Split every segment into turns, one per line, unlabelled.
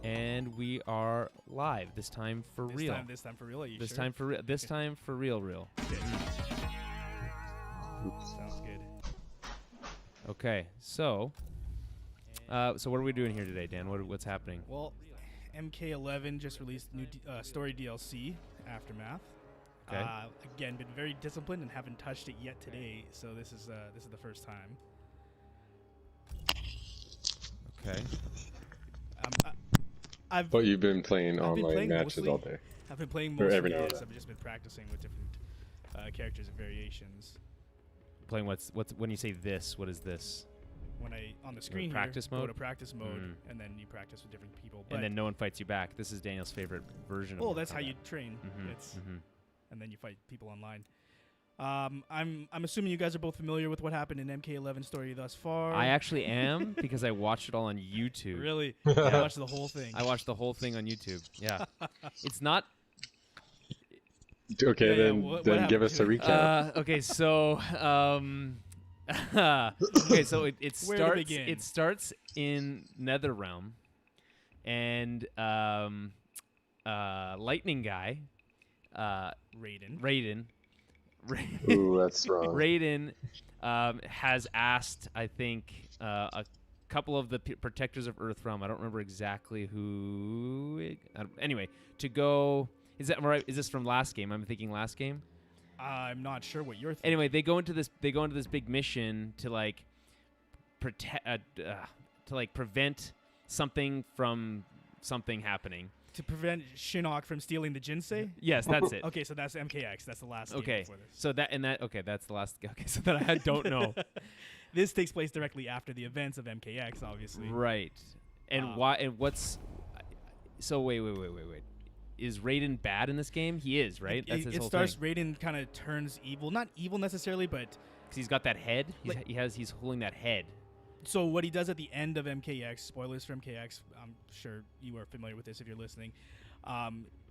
And we are live. This time for real.
This time for real. Are you
This
sure?
time for real. This time for real.
Okay. Sounds good.
Okay. So what are we doing here today, Dan? What's happening?
Well, MK11 just released new story DLC, Aftermath.
Okay.
Again, been very disciplined and haven't touched it yet today. So this is the first time.
Okay.
But you've been playing
I've been
online
playing
matches
mostly.
all day.
I've been playing
Or
mostly.
every now and
Yes,
then.
I've just been practicing with different characters and variations.
Playing what's when you say this? What is this?
When I on the screen
practice
here,
mode?
go to practice mode, and then you practice with different people. But
And then no one fights you back. This is Daniel's favorite version of
well,
Mortal
that's how
Kombat.
you train.
Mhm,
It's
mhm.
and then you fight people online. I'm assuming you guys are both familiar with what happened in MK11 story thus far.
I actually am because I watched it all on YouTube.
Really I watched the whole thing.
I watched the whole thing on YouTube. Yeah. It's not.
Okay,
Yeah,
then
what
give
happened
us a
to it?
recap.
Okay, so okay, so it
Where to
starts.
begin?
It starts in NetherRealm, and Lightning Guy,
Raiden.
Ooh, that's wrong.
Raiden has asked, I think, a couple of the protectors of Earthrealm. I don't remember exactly who. Anyway, to go. Is that right? Is this from last game? I'm thinking last game.
I'm not sure what you're thinking.
Anyway, they go into this big mission to like prevent something from something happening.
To prevent Shinnok from stealing the Jinsei?
Yes, that's it.
Okay, so that's MKX. That's the last game
Okay,
before this.
so that's the last. Okay, so that I don't know.
This takes place directly after the events of MKX, obviously.
Right, and why? And what's? So wait. Is Raiden bad in this game? He is, right? That's his
It
whole
starts.
thing.
Raiden kind of turns evil, not evil necessarily, but
Because he's got that head.
Like-
He's holding that head.
so what he does at the end of MKX, spoilers for MKX, I'm sure you are familiar with this if you're listening.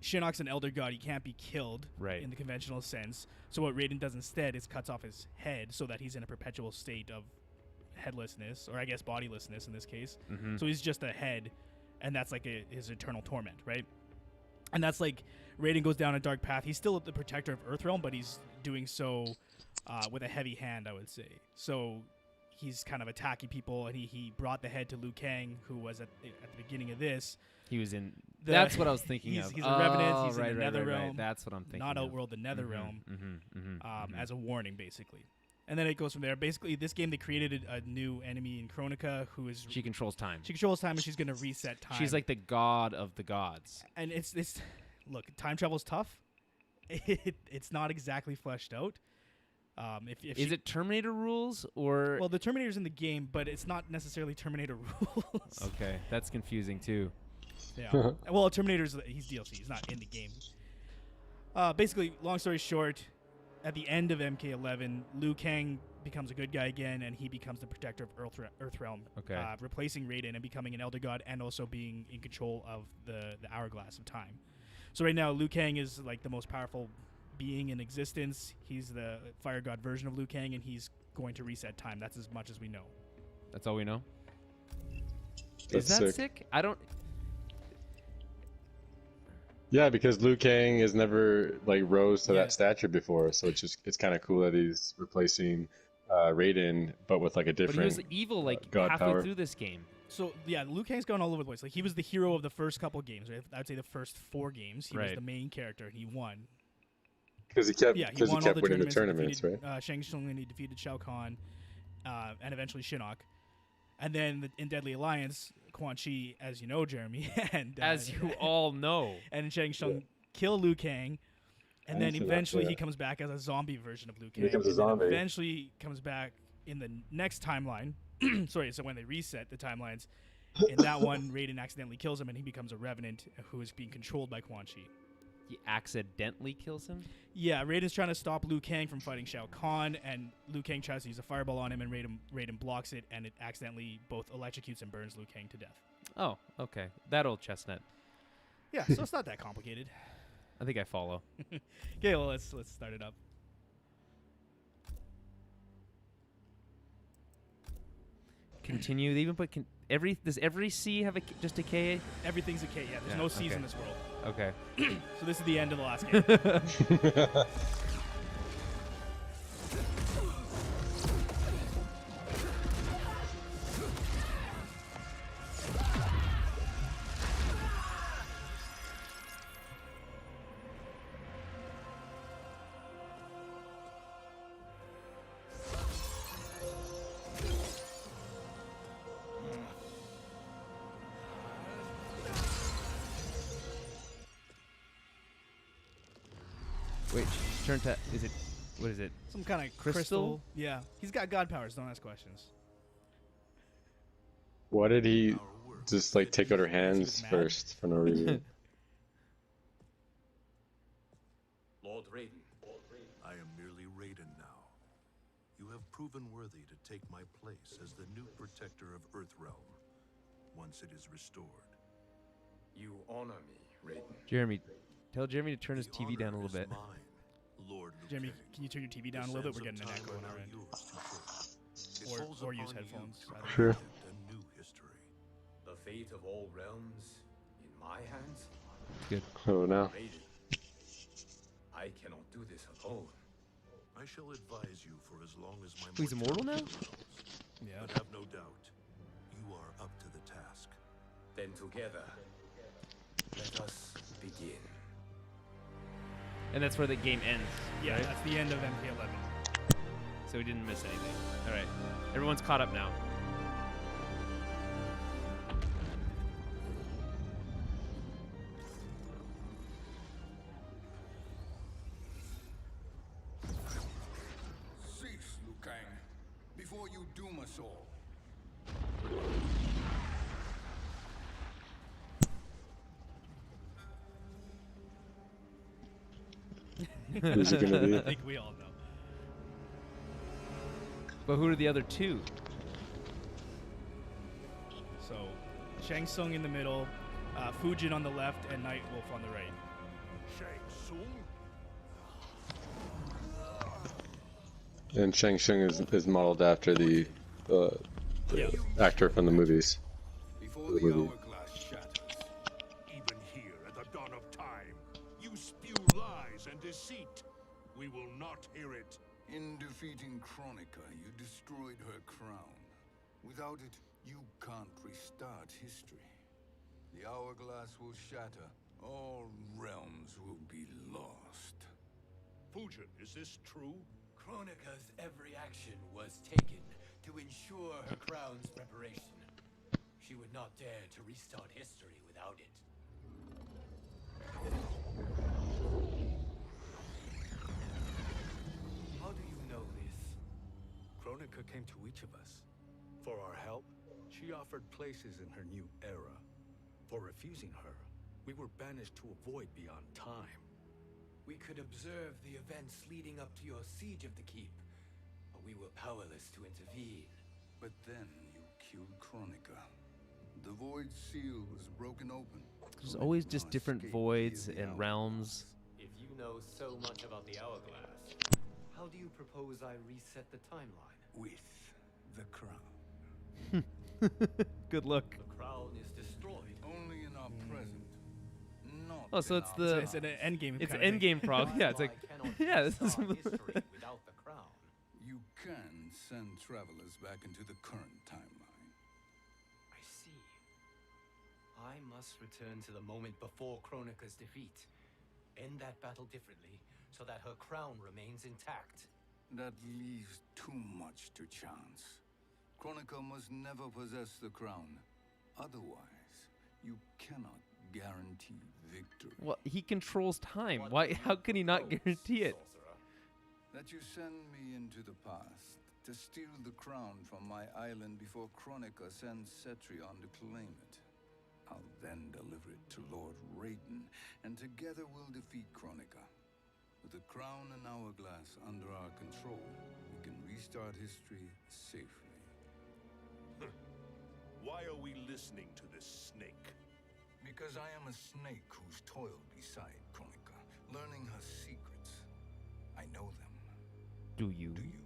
Shinnok's an elder god; he can't be killed
Right.
in the conventional sense. So what Raiden does instead is cuts off his head so that he's in a perpetual state of headlessness, or I guess bodilessness in this case.
Mm-hmm.
So he's just a head, and that's like his eternal torment, right? And that's like Raiden goes down a dark path. He's still the protector of Earthrealm, but he's doing so with a heavy hand, I would say. So he's kind of attacking people, and he brought the head to Liu Kang, who was at the beginning of this.
He was in. That's what I was thinking
he's,
of.
He's a revenant.
Oh,
He's
right,
in the
right, right,
Netherrealm.
right. That's what I'm thinking.
Not
of.
Outworld, the Netherrealm,
Mm-hmm.
as a warning, basically. And then it goes from there. Basically, this game, they created a new enemy in Kronika who is...
She controls time.
She controls time, and she's going to reset time.
She's like the god of the gods.
And it's look, time travel's tough. It's not exactly fleshed out. If
Is it Terminator rules or?
Well, the Terminator's in the game, but it's not necessarily Terminator rules.
Okay, that's confusing too.
Yeah. Well, Terminator's he's DLC. He's not in the game. Basically, long story short, at the end of MK11, Liu Kang becomes a good guy again, and he becomes the protector of Earthrealm.
Okay.
Replacing Raiden and becoming an Elder God, and also being in control of the Hourglass of Time. So right now, Liu Kang is like the most powerful being in existence. He's the Fire God version of Liu Kang, and he's going to reset time. That's as much as we know.
That's all we know.
That's
Is that
sick.
sick? I don't.
Yeah, because Liu Kang has never like rose to
Yeah.
that stature before, so it's kind of cool that he's replacing Raiden, but with like a
But he
different.
was evil like
god
halfway
power.
through this game.
So yeah, Liu Kang's gone all over the place. Like he was the hero of the first couple games. Right? I'd say the first 4 games. He was
Right.
the main character, and he won.
Because he kept,
Yeah, he
because he
won all
kept
the
winning the
tournaments.
tournaments,
defeated,
right?
Shang Tsung, and he defeated Shao Kahn, and eventually Shinnok. And then in Deadly Alliance, Quan Chi, as you know, Jeremy, and
As you all know.
and Shang Tsung kill Liu Kang, and
I
then
see that,
eventually
yeah.
he comes back as a zombie version of Liu Kang.
becomes a
and then
zombie.
eventually comes back in the next timeline. Sorry, so when they reset the timelines, in that one, Raiden accidentally kills him, and he becomes a revenant who is being controlled by Quan Chi.
He accidentally kills him.
Yeah, Raiden's trying to stop Liu Kang from fighting Shao Kahn, and Liu Kang tries to use a fireball on him, and Raiden blocks it, and it accidentally both electrocutes and burns Liu Kang to death.
Oh, okay. That old chestnut.
Yeah, so it's not that complicated.
I think I follow.
Okay, well let's start it up.
continue. They even put does every C have just a K?
Everything's a K. Yeah, there's
Yeah,
no C's
okay.
in this world.
Okay.
So this is the end of the last game.
Wait, turn to what is it?
Some kind of
Crystal?
Yeah, he's got god powers. Don't ask questions.
Why did he just like take out her hands
mad?
first for no reason?
Lord Raiden,
I am merely Raiden now. You have proven worthy to take my place as the new protector of Earthrealm, once it is restored.
you honor me, Raiden.
Jeremy, tell Jeremy to turn his
The
TV down a
honor
little
is
bit.
mine, Lord
Jeremy,
Lieutenant.
can you turn your TV down a
The
little bit? We're
sands
getting
of
an echo
time
on
are
our
now
end.
yours to fill. It
Or-
falls
or use
upon you
headphones,
to
either
way. Sure.
create a new history.
The fate of all realms in my hands?
Good.
Oh no.
Raiden, I cannot do this alone.
I shall advise you for as long as my
He's immortal now?
mortality allows.
Yeah.
But have no doubt, you are up to the task.
Then together, let us begin.
And that's where the game ends.
Yeah,
right?
that's the end of MK11.
So we didn't miss anything. All right, everyone's caught up now.
Cease, Liu Kang, before you doom us all.
Who's it gonna
I
be?
think we all know.
But who are the other two?
So, Shang Tsung in the middle, Fujin on the left, and Night Wolf on the right.
Shang Tsung?
And Shang Tsung is modeled after the
Yeah.
actor from the movies.
Before
The
the
movie.
hourglass shatters.
Even here at the dawn of time, you spew lies and deceit. We will not hear it.
In defeating Kronika, you destroyed her crown. Without it, you can't restart history. The hourglass will shatter. All realms will be lost.
Fujin, is this true?
Kronika's every action was taken to ensure her crown's preparation. She would not dare to restart history without it. How do you know this?
Kronika came to each of us. For our help, she offered places in her new era. For refusing her, we were banished to a void beyond time.
We could observe the events leading up to your siege of the keep, but we were powerless to intervene.
But then you killed Kronika. The void seal was broken open.
There's always just
Kronika
different
escaped
voids
via the
and realms.
If you know so much about the hourglass, how do you propose I reset the timeline?
With the crown.
Good luck.
The crown is destroyed.
Only in our present. Not
Oh, so
in
it's
our
the-
It's an endgame.
It's an
kinda
end
thing.
game prog. Yeah, it's like
I cannot
yeah, this is
restart history without the crown.
You can send travelers back into the current timeline.
I see. I must return to the moment before Kronika's defeat. End that battle differently, so that her crown remains intact.
That leaves too much to chance. Kronika must never possess the crown. Otherwise, you cannot guarantee victory.
well, he controls time.
What
Why?
do
How
you
can he not
propose,
guarantee it?
sorcerer?
That you send me into the past to steal the crown from my island before Kronika sends Cetrion to claim it. I'll then deliver it to Lord Raiden, and together we'll defeat Kronika. With the crown and hourglass under our control, we can restart history safely.
Why are we listening to this snake?
Because I am a snake who's toiled beside Kronika, learning her secrets. I know them.
Do you?
Do you?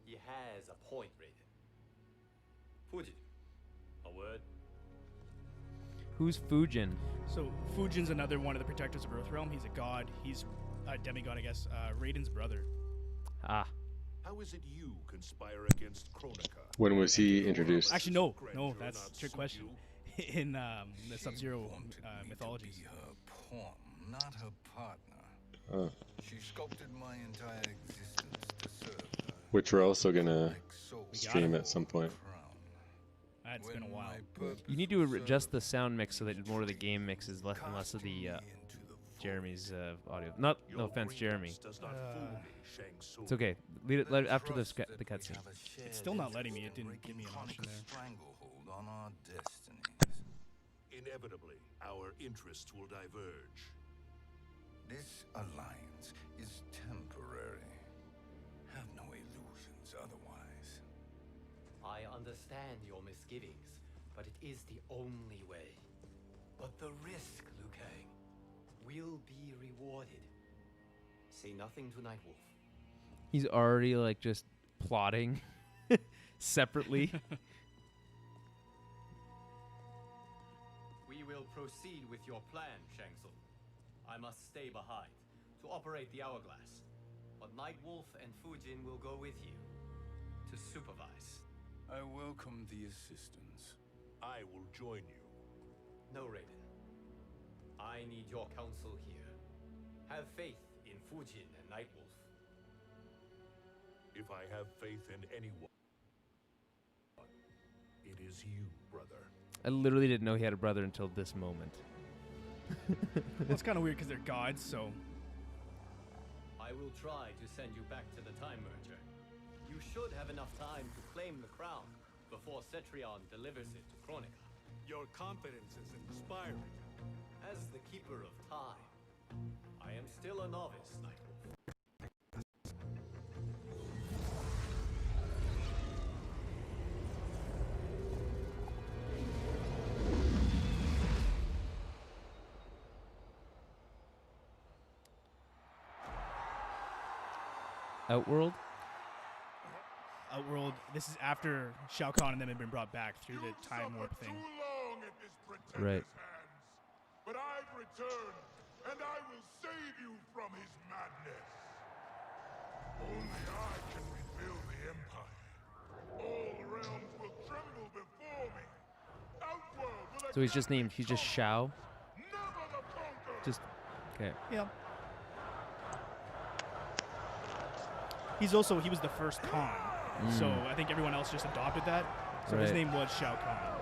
He has a point, Raiden. Fujin, a word?
Who's Fujin?
So Fujin's another one of the protectors of Earthrealm. He's a god. He's a demigod, I guess. Raiden's brother.
Ah.
How is it you conspire against Kronika?
When was he introduced?
Actually, no, that's a trick question. In the Sub-Zero mythologies.
To be her pawn, not her partner.
Oh.
She sculpted my entire existence to serve her.
Which we're also gonna
Like so
stream at some point.
crown.
That's been a
When
while.
my purpose
You need to
was
adjust the
served,
sound mix so that more of the game mix is less and less of the
casting me into the
Jeremy's audio. Not, no
Your
offense, Jeremy.
greatness does not fool me, Shang Tsung.
It's okay. Leave it
Then
after
trust that
the
we
cutscene.
have a shared
It's still not letting me. It
interest in
didn't give me an
breaking
option
Kronika's
there.
stranglehold on our destinies.
Inevitably, our interests will diverge.
This alliance is temporary. Have no illusions otherwise.
I understand your misgivings, but it is the only way. But the risk, Liu Kang, will be rewarded. Say nothing to Nightwolf.
He's already like just plotting separately.
We will proceed with your plan, Shang Tsung. I must stay behind to operate the hourglass. But Nightwolf and Fujin will go with you to supervise.
I welcome the assistance.
I will join you.
No, Raiden. I need your counsel here. Have faith in Fujin and Nightwolf.
If I have faith in anyone, it is you, brother.
I literally didn't know he had a brother until this moment.
Well, it's kind of weird because they're gods, so
I will try to send you back to the Time Merger. You should have enough time to claim the crown before Cetrion delivers it to Kronika.
Your confidence is inspiring.
As the Keeper of Time, I am still a novice, Nightwolf.
Outworld?
Outworld. This is after Shao Kahn and them had been brought back through the time warp thing.
Too long at this pretenders'
Right.
hands, but I've returned, and I will save you from his madness. Only I can rebuild the Empire. All realms will tremble before me. Outworld will
So he's just named, he's just Shao?
never the conqueror.
Just, okay.
Yeah. He was the first Khan, so I think everyone else just adopted that. So his
Right.
name was Shao Kahn.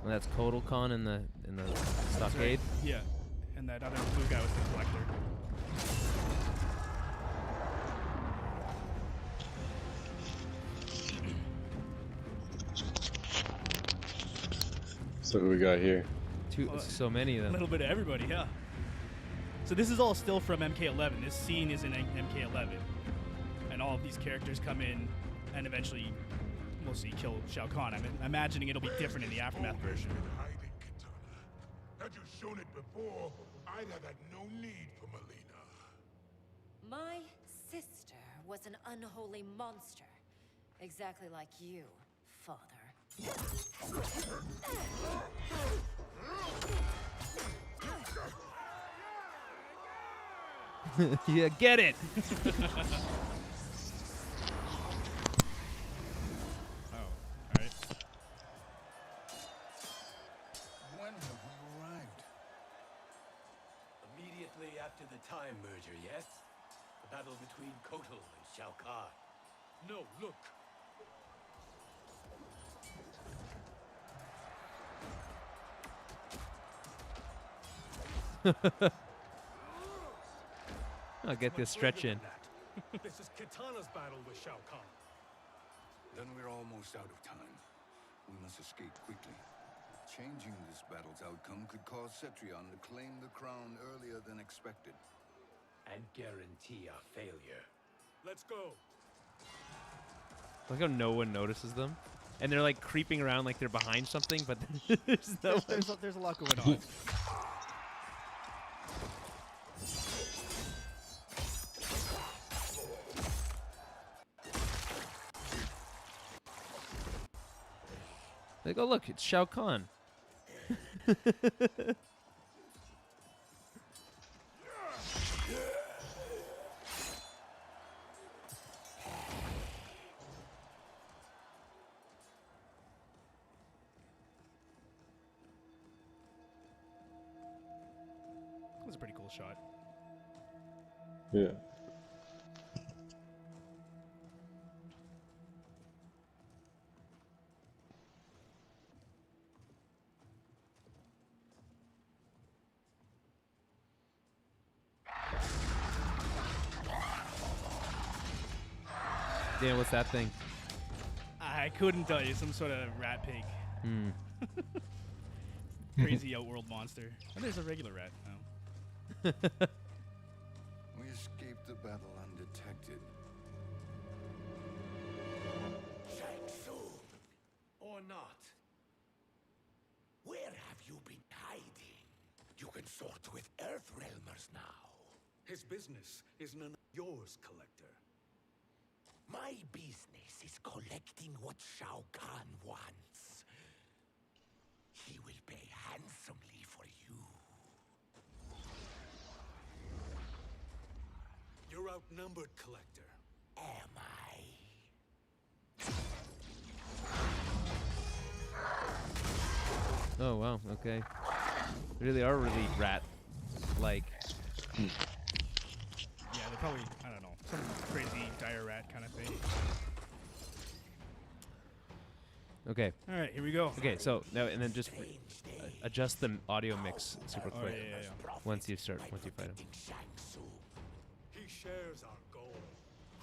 And that's Kotal Khan in the stockade.
Yeah, and that other blue guy was the collector.
So who we got here?
So many of
A
them.
little bit of everybody, yeah. So this is all still from MK11. This scene is in MK11, and all of these characters come in, and eventually, we'll see, kill Shao Kahn. I'm imagining it'll be different in the aftermath version.
Been hiding, Kitana. Had you shown it before, I'd have had no need for Melina.
My sister was an unholy monster. Exactly like you, father.
Yeah, get it!
Alright.
When have we arrived?
Immediately after the Time Merger, yes? The battle between Kotal and Shao Kahn.
No, look.
I'll get this stretch in.
This is Kitana's battle with Shao Kahn.
Then we're almost out of time. We must escape quickly. Changing this battle's outcome could cause Cetrion to claim the crown earlier than expected.
And guarantee our failure.
Let's go.
Like how no one notices them, and they're like creeping around like they're behind something, but there's no one.
There's a lot going on.
Like, oh look, it's Shao Kahn.
That was a pretty cool shot.
Yeah.
Dan, what's that thing?
I couldn't tell you. Some sort of rat pig.
Hmm.
Crazy outworld monster. And there's a regular rat now.
We escaped the battle undetected.
Shang Tsung, or not. Where have you been hiding? You consort with Earthrealmers now.
His business is none of yours, Collector.
My business is collecting what Shao Kahn wants. He will pay handsomely for you.
You're outnumbered, Collector.
Am I?
Oh wow. Okay. They really are really rat-like.
Yeah, they're probably, I don't know, some crazy dire rat kind of thing.
Okay.
All right, here we go.
Okay. So now and then just adjust the audio mix super
Oh,
quick
yeah.
once you fight him.
Shang Tsung.
He shares our goal.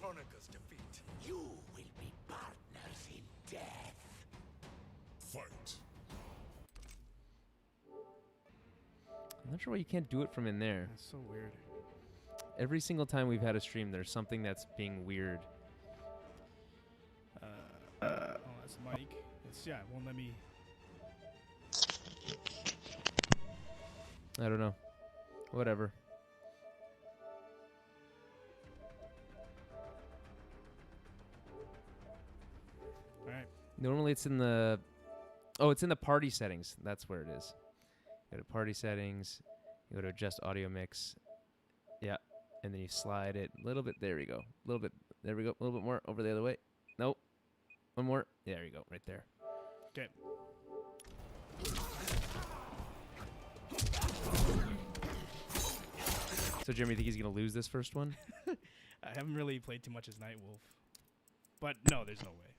Kronika's defeat.
You will be partners in death.
Fight.
I'm not sure why you can't do it from in there.
That's so weird.
Every single time we've had a stream, there's something that's being weird.
Oh, that's the mic. It won't let me.
I don't know. Whatever.
All right.
Normally it's in the... Oh, it's in the party settings. That's where it is. Go to party settings. You go to adjust audio mix. Yeah. And then you slide it a little bit. There we go. A little bit. There we go. A little bit more. Over the other way. Nope. One more. There you go. Right there.
Okay.
So, Jeremy, you think he's going to lose this first one?
I haven't really played too much as Nightwolf. But no, there's no way.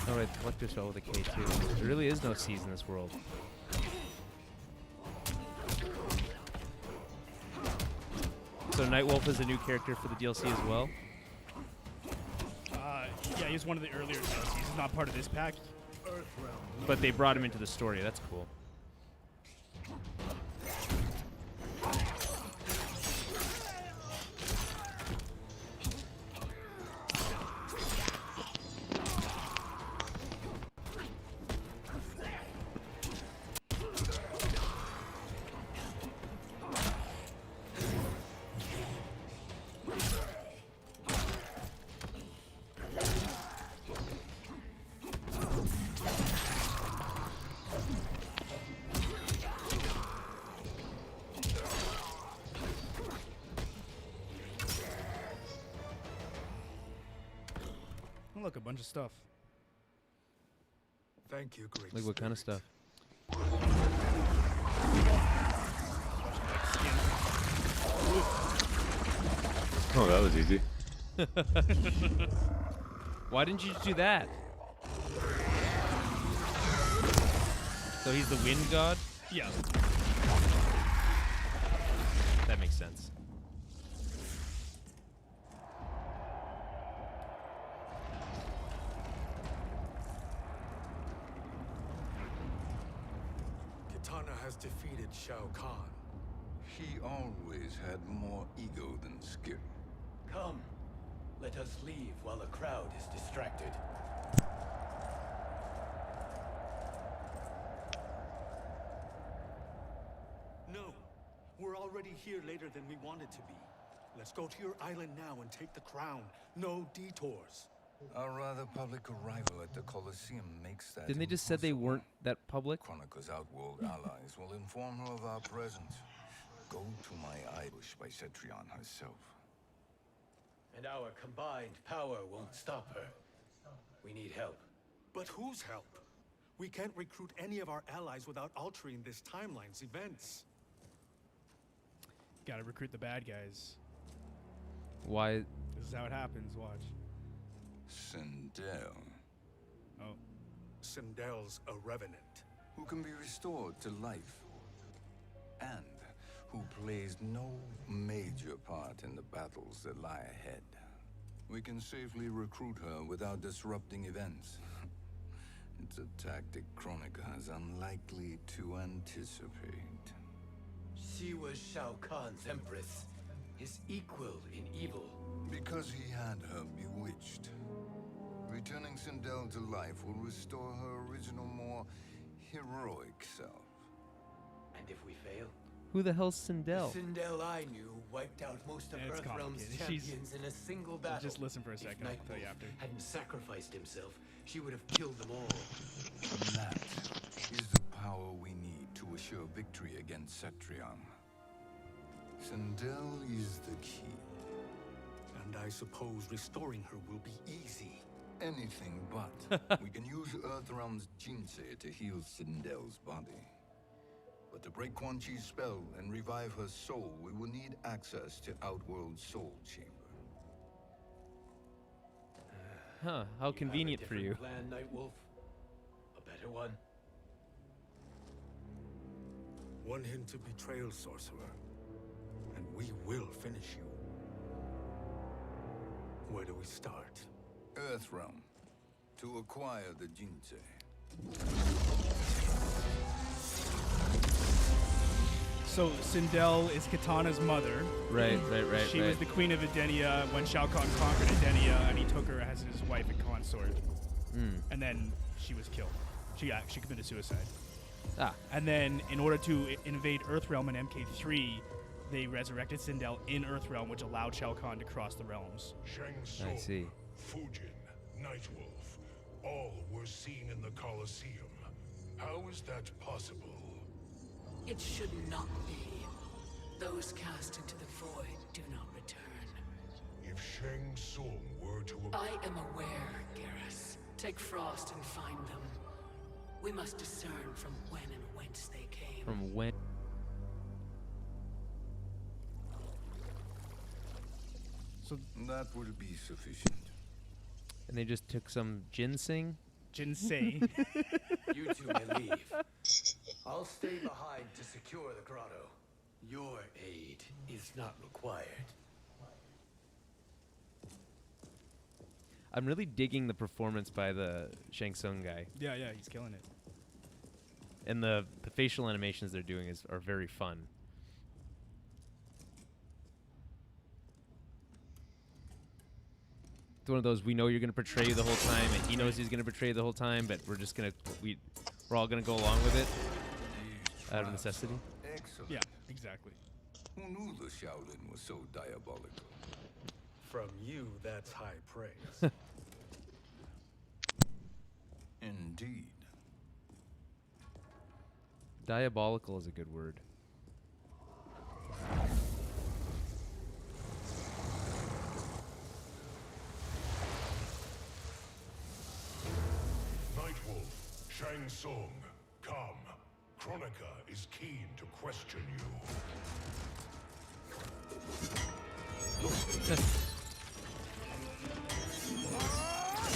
Oh, right. The collector spell with a K2. There really is no C's in this world. So Nightwolf is a new character for the DLC as well?
Yeah, he's one of the earlier DLCs. He's not part of this pack.
But they brought him into the story. That's cool.
Oh, look, a bunch of stuff.
Thank you, great
Like what kind of stuff?
Oh, that was easy.
Why didn't you do that? So he's the wind god?
Yeah.
That makes sense.
Kitana has defeated Shao Kahn.
He always had more ego than skill.
Come, let us leave while the crowd is distracted.
No, We're already here later than we wanted to be. Let's go to your island now and take the crown. No detours.
Our rather public arrival at the Colosseum makes that
Didn't they just said they
impossible.
weren't that public?
Kronika's outworld allies will inform her of our presence. Go to my ambush by Cetrion herself.
And our combined power won't stop her. We need help.
But whose help? We can't recruit any of our allies without altering this timeline's events.
Gotta recruit the bad guys.
Why?
This is how it happens. Watch.
Sindel,
Oh.
Sindel's a revenant.
who can be restored to life, and who plays no major part in the battles that lie ahead. We can safely recruit her without disrupting events. It's a tactic Kronika is unlikely to anticipate.
She was Shao Kahn's empress, his equal in evil.
Because he had her bewitched. Returning Sindel to life will restore her original, more heroic self.
And if we fail?
Who the hell's Sindel?
Sindel I knew wiped out most of
It's
Earthrealm's
complicated.
champions in a single battle.
Just listen for a second. I'll tell you
Nightwolf
after.
hadn't sacrificed himself, she would have killed them all.
That is the power we need to assure victory against Cetrion. Sindel is the key.
And I suppose restoring her will be easy.
Anything but. We can use Earthrealm's Jinsei to heal Sindel's body. But to break Quan Chi's spell and revive her soul, we will need access to Outworld's Soul Chamber.
Huh? How convenient for you.
Plan, Nightwolf. A better one.
One hint of betrayal, sorcerer, and we will finish you. Where do we start?
Earthrealm. To acquire the Jinsei.
So Sindel is Katana's mother.
Right.
She was the queen of Edenia when Shao Kahn conquered Edenia, and he took her as his wife and consort. And then she was killed. She committed suicide.
Ah.
And then, in order to invade Earthrealm in MK3, they resurrected Sindel in Earthrealm, which allowed Shao Kahn to cross the realms.
Shang
I
Tsung,
see.
Fujin, Nightwolf, all were seen in the Colosseum. How is that possible?
It should not be. Those cast into the void do not return.
If Shang Tsung were to...
I am aware, Garrus. Take Frost and find them. We must discern from when and whence they came.
From when?
So
That will be sufficient.
And they just took some ginseng?
Jinsei.
You two may leave. I'll stay behind to secure the grotto. Your aid is not required.
I'm really digging the performance by the Shang Tsung guy.
yeah, he's killing it.
And the facial animations they're doing are very fun. It's one of those, we know you're going to portray you the whole time, and he knows he's going to portray you the whole time, but we're just going to, we're all going to go along with it out of necessity.
Excellent.
Yeah, exactly.
Who knew the Shaolin was so diabolical?
From you, that's high praise.
Indeed.
Diabolical is a good word.
Nightwolf, Shang Tsung, come. Kronika is keen to question you.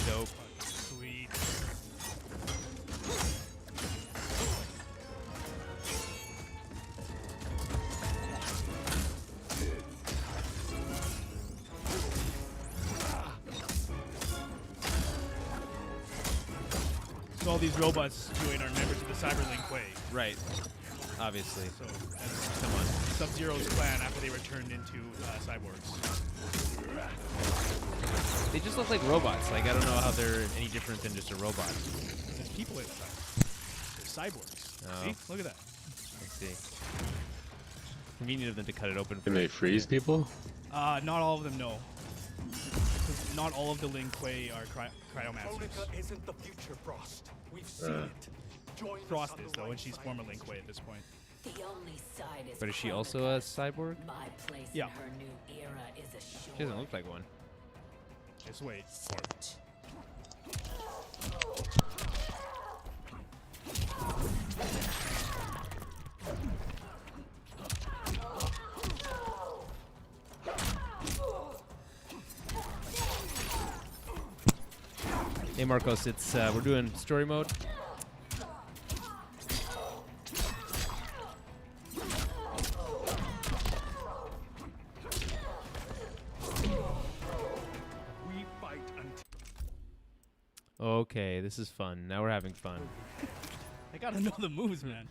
Dope. Sweet. So all these robots doing are members of the Cyberlink Way.
Right. Obviously.
So that's
Come on.
Sub-Zero's clan after they were turned into cyborgs.
They just look like robots. Like, I don't know how they're any different than just a robot.
There's people inside. They're cyborgs.
Oh.
See? Look at that.
Let's see. convenient of them to cut it open.
Can they freeze people?
Not all of them, no. 'Cause not all of the Lin Kuei are cryomancers.
Kronika isn't the future, Frost. We've seen it. Join us
Frost
on
is
the
though,
right
and she's
side
former
of
Lin
this
Kuei at this point.
The only side is
But is she also a cyborg?
My place
Yeah.
in her new era is assured.
She doesn't look like one.
Just wait.
Fight.
Hey Marcos, it's we're doing story mode.
We fight until
Okay, this is fun. Now we're having fun.
I gotta know the moves, man.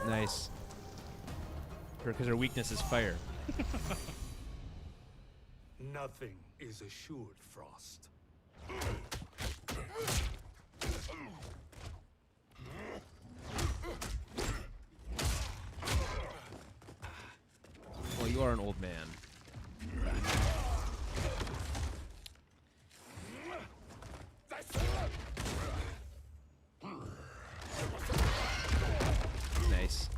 Nice. Because her weakness is fire.
nothing is assured, Frost.
Well, you are an old man. Nice.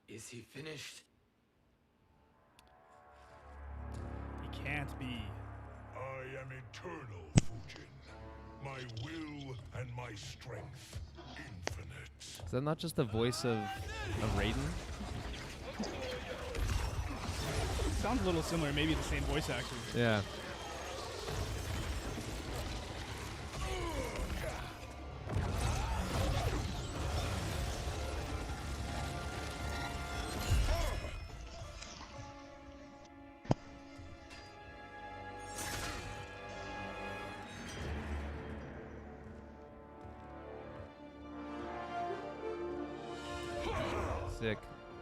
Is he finished?
He can't be.
I am eternal, Fujin. My will and my strength infinite.
Is that not just the voice of Raiden?
Sounds a little similar, maybe the same voice actor.
Yeah. Sick.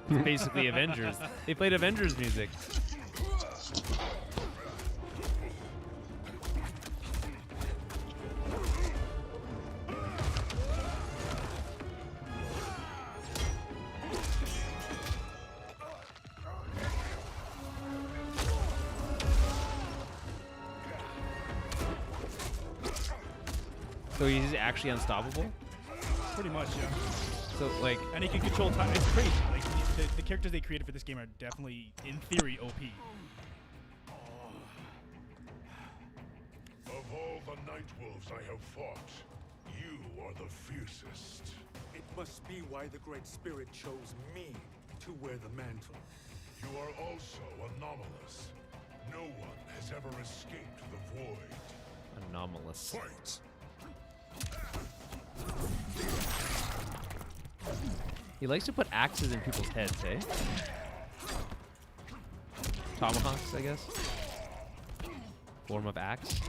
It's basically Avengers. They played Avengers music. So he's actually unstoppable?
Pretty much, yeah.
So, like...
And he can control time. It's crazy. Like, the characters they created for this game are definitely, in theory, OP.
Of all the Night Wolves I have fought, you are the fiercest.
It must be why the Great Spirit chose me to wear the mantle.
You are also anomalous. No one has ever escaped the void.
Anomalous.
Fight!
He likes to put axes in people's heads, eh? Tomahawks, I guess. Form of axe.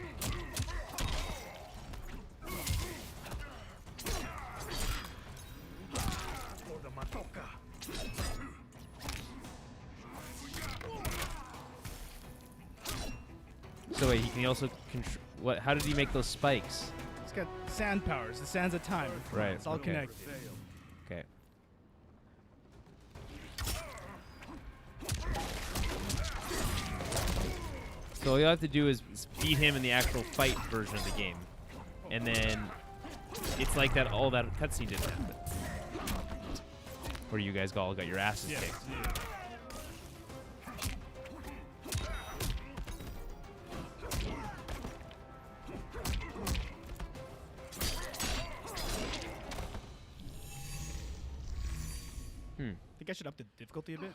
So wait, he can also control. What? How did he make those spikes?
It's got sand powers. The sands of time.
Right.
It's all
okay.
connected.
Okay. So all you have to do is beat him in the actual fight version of the game, and then it's like that. All that cutscene didn't happen, where you guys all got your asses kicked.
Yeah. I think I should up the difficulty a bit.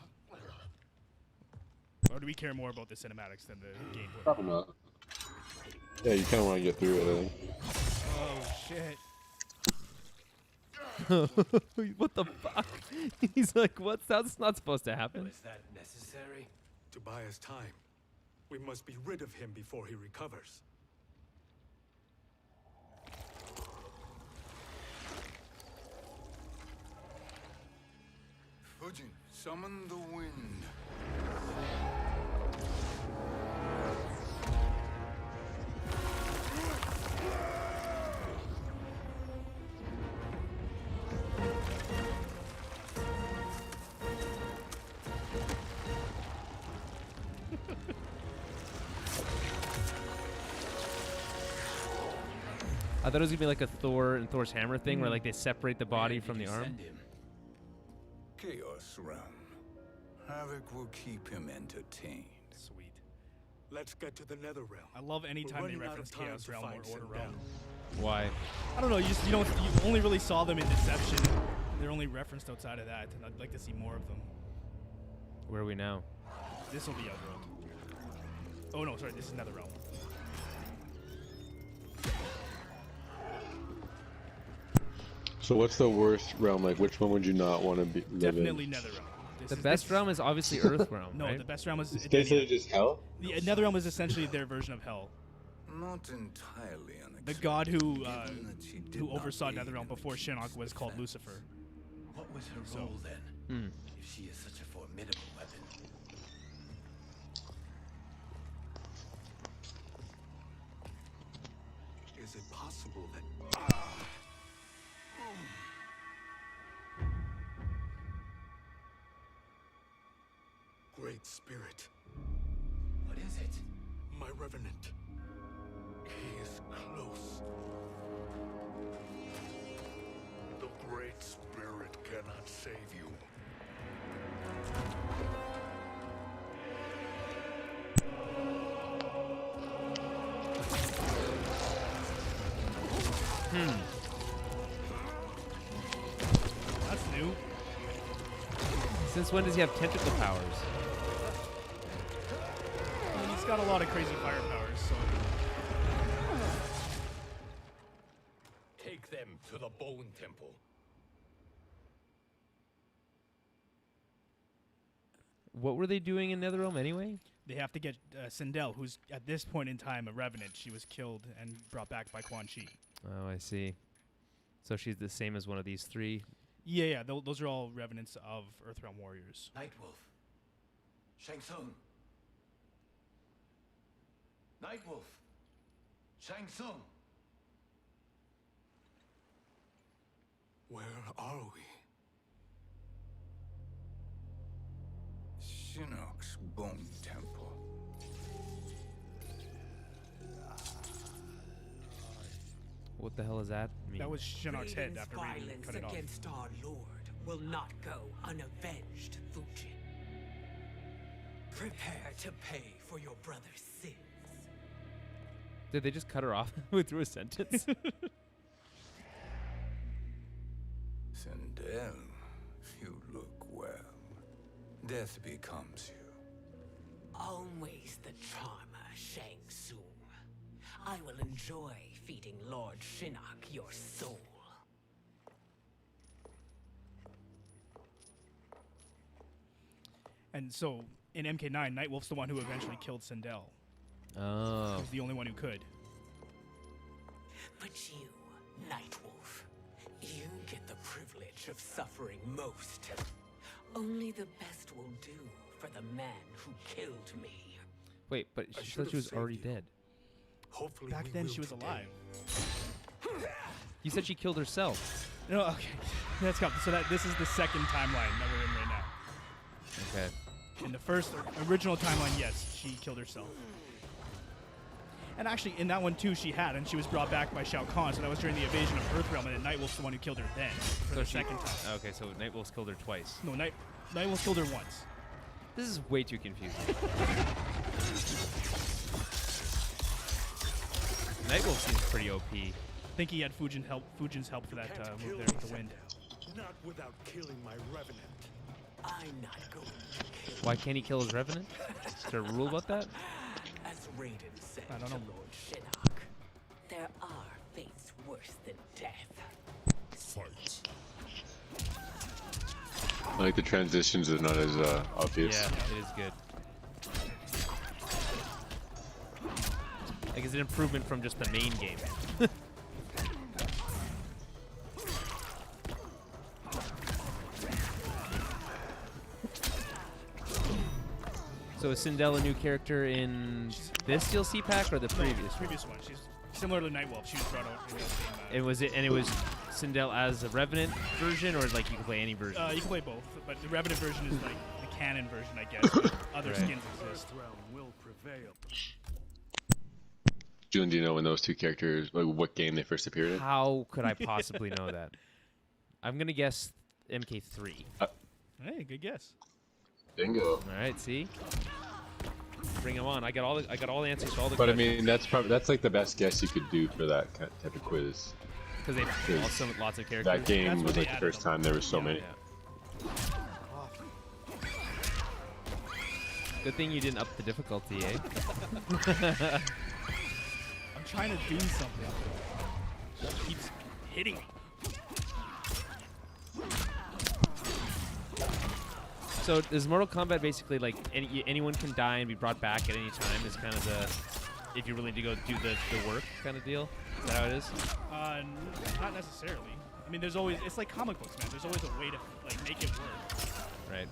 Or do we care more about the cinematics than the gameplay?
Probably not. Yeah, you kind of want to get through it, I think.
Oh shit.
What the fuck? He's like, what's that's not supposed to happen.
Was that necessary?
To buy us time. We must be rid of him before he recovers.
Fujin, summon the wind.
I thought it was gonna be like a Thor and Thor's hammer thing, where like they separate the body from the arm.
Send him.
Chaos Realm. Havoc will keep him entertained.
Sweet.
Let's get to the Nether Realm.
I love any
We're
time they
running out
reference
of time
Chaos
to
Realm
find
or Order
Sindel.
Realm.
Why?
I don't know. You only really saw them in Deception. They're only referenced outside of that, and I'd like to see more of them.
Where are we now?
This will be Outworld. Oh no, sorry, this is NetherRealm.
So what's the worst realm? Like, which one would you not want to be live
Definitely
in?
NetherRealm.
The best realm is obviously Earth realm,
No,
right?
the best realm is
It's basically
Edenia.
just hell?
The NetherRealm is essentially their version of Hell.
Not entirely unacceptable.
The god who
given that she did
who
not
oversaw
aid
NetherRealm
in the
before
king's
Shinnok was called
defense.
Lucifer.
What was her role then? If she is such a formidable weapon.
Is it possible that... Great Spirit,
What is it?
my Revenant. He is close.
The Great Spirit cannot save you.
That's new.
Since when does he have tentacle powers?
I mean, he's got a lot of crazy fire powers, so
Take them to the Bone Temple.
What were they doing in NetherRealm anyway?
they have to get Sindel, who's at this point in time a Revenant. She was killed and brought back by Quan Chi.
Oh, I see. So she's the same as one of these three.
Yeah, those are all Revenants of Earthrealm warriors.
Nightwolf. Shang Tsung. Nightwolf. Shang Tsung.
Where are we?
Shinnok's Bone Temple.
What the hell is that mean?
That was Shinnok's head
Raiden's
after Raiden
violence
cut it off.
against our lord will not go unavenged, Fujin. Prepare to pay for your brother's sins.
Did they just cut her off through a sentence?
Sindel, you look well. Death becomes you.
Always the charmer, Shang Tsung. I will enjoy feeding Lord Shinnok your soul.
And so in MK9, Nightwolf's the one who eventually killed Sindel.
Oh.
He was the only one who could.
But you, Nightwolf, you get the privilege of suffering most. Only the best will do for the man who killed me.
Wait, but
I
she
should
thought she
have
was
saved
already
you.
dead.
Hopefully
Back
we
then
will
she was
today.
alive.
You said she killed herself.
No, okay. Let's go. So this is the second timeline that we're in right now.
Okay.
In the first original timeline, yes, she killed herself. And actually, in that one too, she had, and she was brought back by Shao Kahn. So that was during the invasion of Earthrealm, and then Nightwolf's the one who killed her then for the second time.
Okay, so Nightwolf's killed her twice.
No, Nightwolf killed her once.
This is way too confusing. Nightwolf seems pretty OP.
I think he had Fujin's help for that
Can't
move
kill
there
me,
with the wind.
Sindel. Not without killing my Revenant.
I'm not going to kill
Why can't he kill his Revenant? Is there a rule about that?
as Raiden said
I don't know.
to Lord Shinnok. there are fates worse than death.
Fight.
I like the transitions are not as obvious.
Yeah, it is good. Like, it's an improvement from just the main game. So is Sindel a new character in this DLC pack or the previous?
Previous one. She's similar to Nightwolf. She was brought out in the same.
It was Sindel as a Revenant version, or like you can play any version?
You can play both, but the Revenant version is like the canon version, I guess. But other
Right.
skins exist.
Earthrealm will prevail.
June, do you know when those two characters, like what game they first appeared in?
How could I possibly know that? I'm gonna guess MK3.
Hey, good guess.
Bingo.
All right, see, bring them on. I got all the answers to all the
But I
questions.
mean, that's like the best guess you could do for that type of quiz.
Because they also lots of characters.
That game
That's
was
when
like
they
the first
added them.
time there was so many.
Yeah. Good thing you didn't up the difficulty, eh?
I'm trying to do something. It keeps hitting me.
So is Mortal Kombat basically like anyone can die and be brought back at any time? Is kind of the, if you're willing to go do the work kind of deal? Is that how it is?
Not necessarily. I mean, there's always, it's like comic books, man. There's always a way to like make it work.
Right.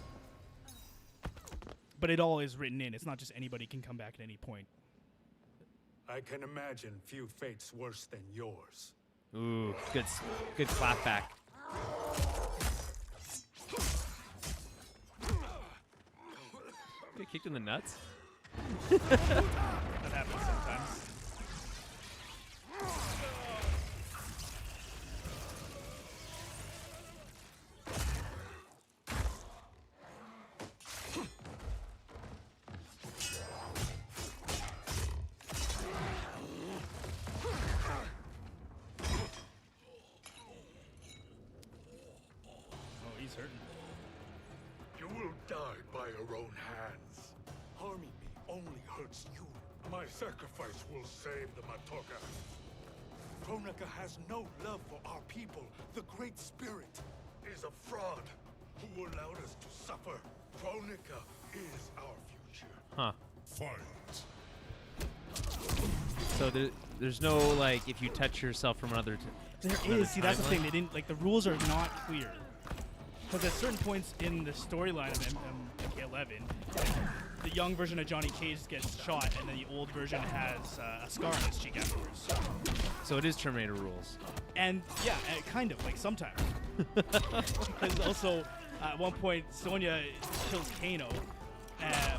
But it all is written in. It's not just anybody can come back at any point.
I can imagine few fates worse than yours.
Ooh, good clap back. Get kicked in the nuts?
That happens sometimes. Oh, he's hurting.
You will die by your own hands. Harming me only hurts you. My sacrifice will save the Matoga. Kronika has no love for our people. The Great Spirit is a fraud who allowed us to suffer. Kronika is our future.
Huh.
Fight.
So there's no like if you touch yourself from another.
There is. See, that's the thing. They didn't like the rules are not clear. Because at certain points in the storyline of MK11, the young version of Johnny Cage gets shot, and then the old version has a scar on his cheek afterwards.
So it is Terminator rules.
And yeah, kind of like sometimes. Because also at one point Sonya kills Kano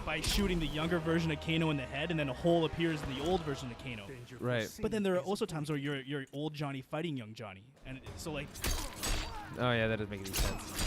by shooting the younger version of Kano in the head, and then a hole appears in the old version of Kano.
Right.
But then there are also times where you're old Johnny fighting young Johnny, and so like.
Oh yeah, that doesn't make any sense.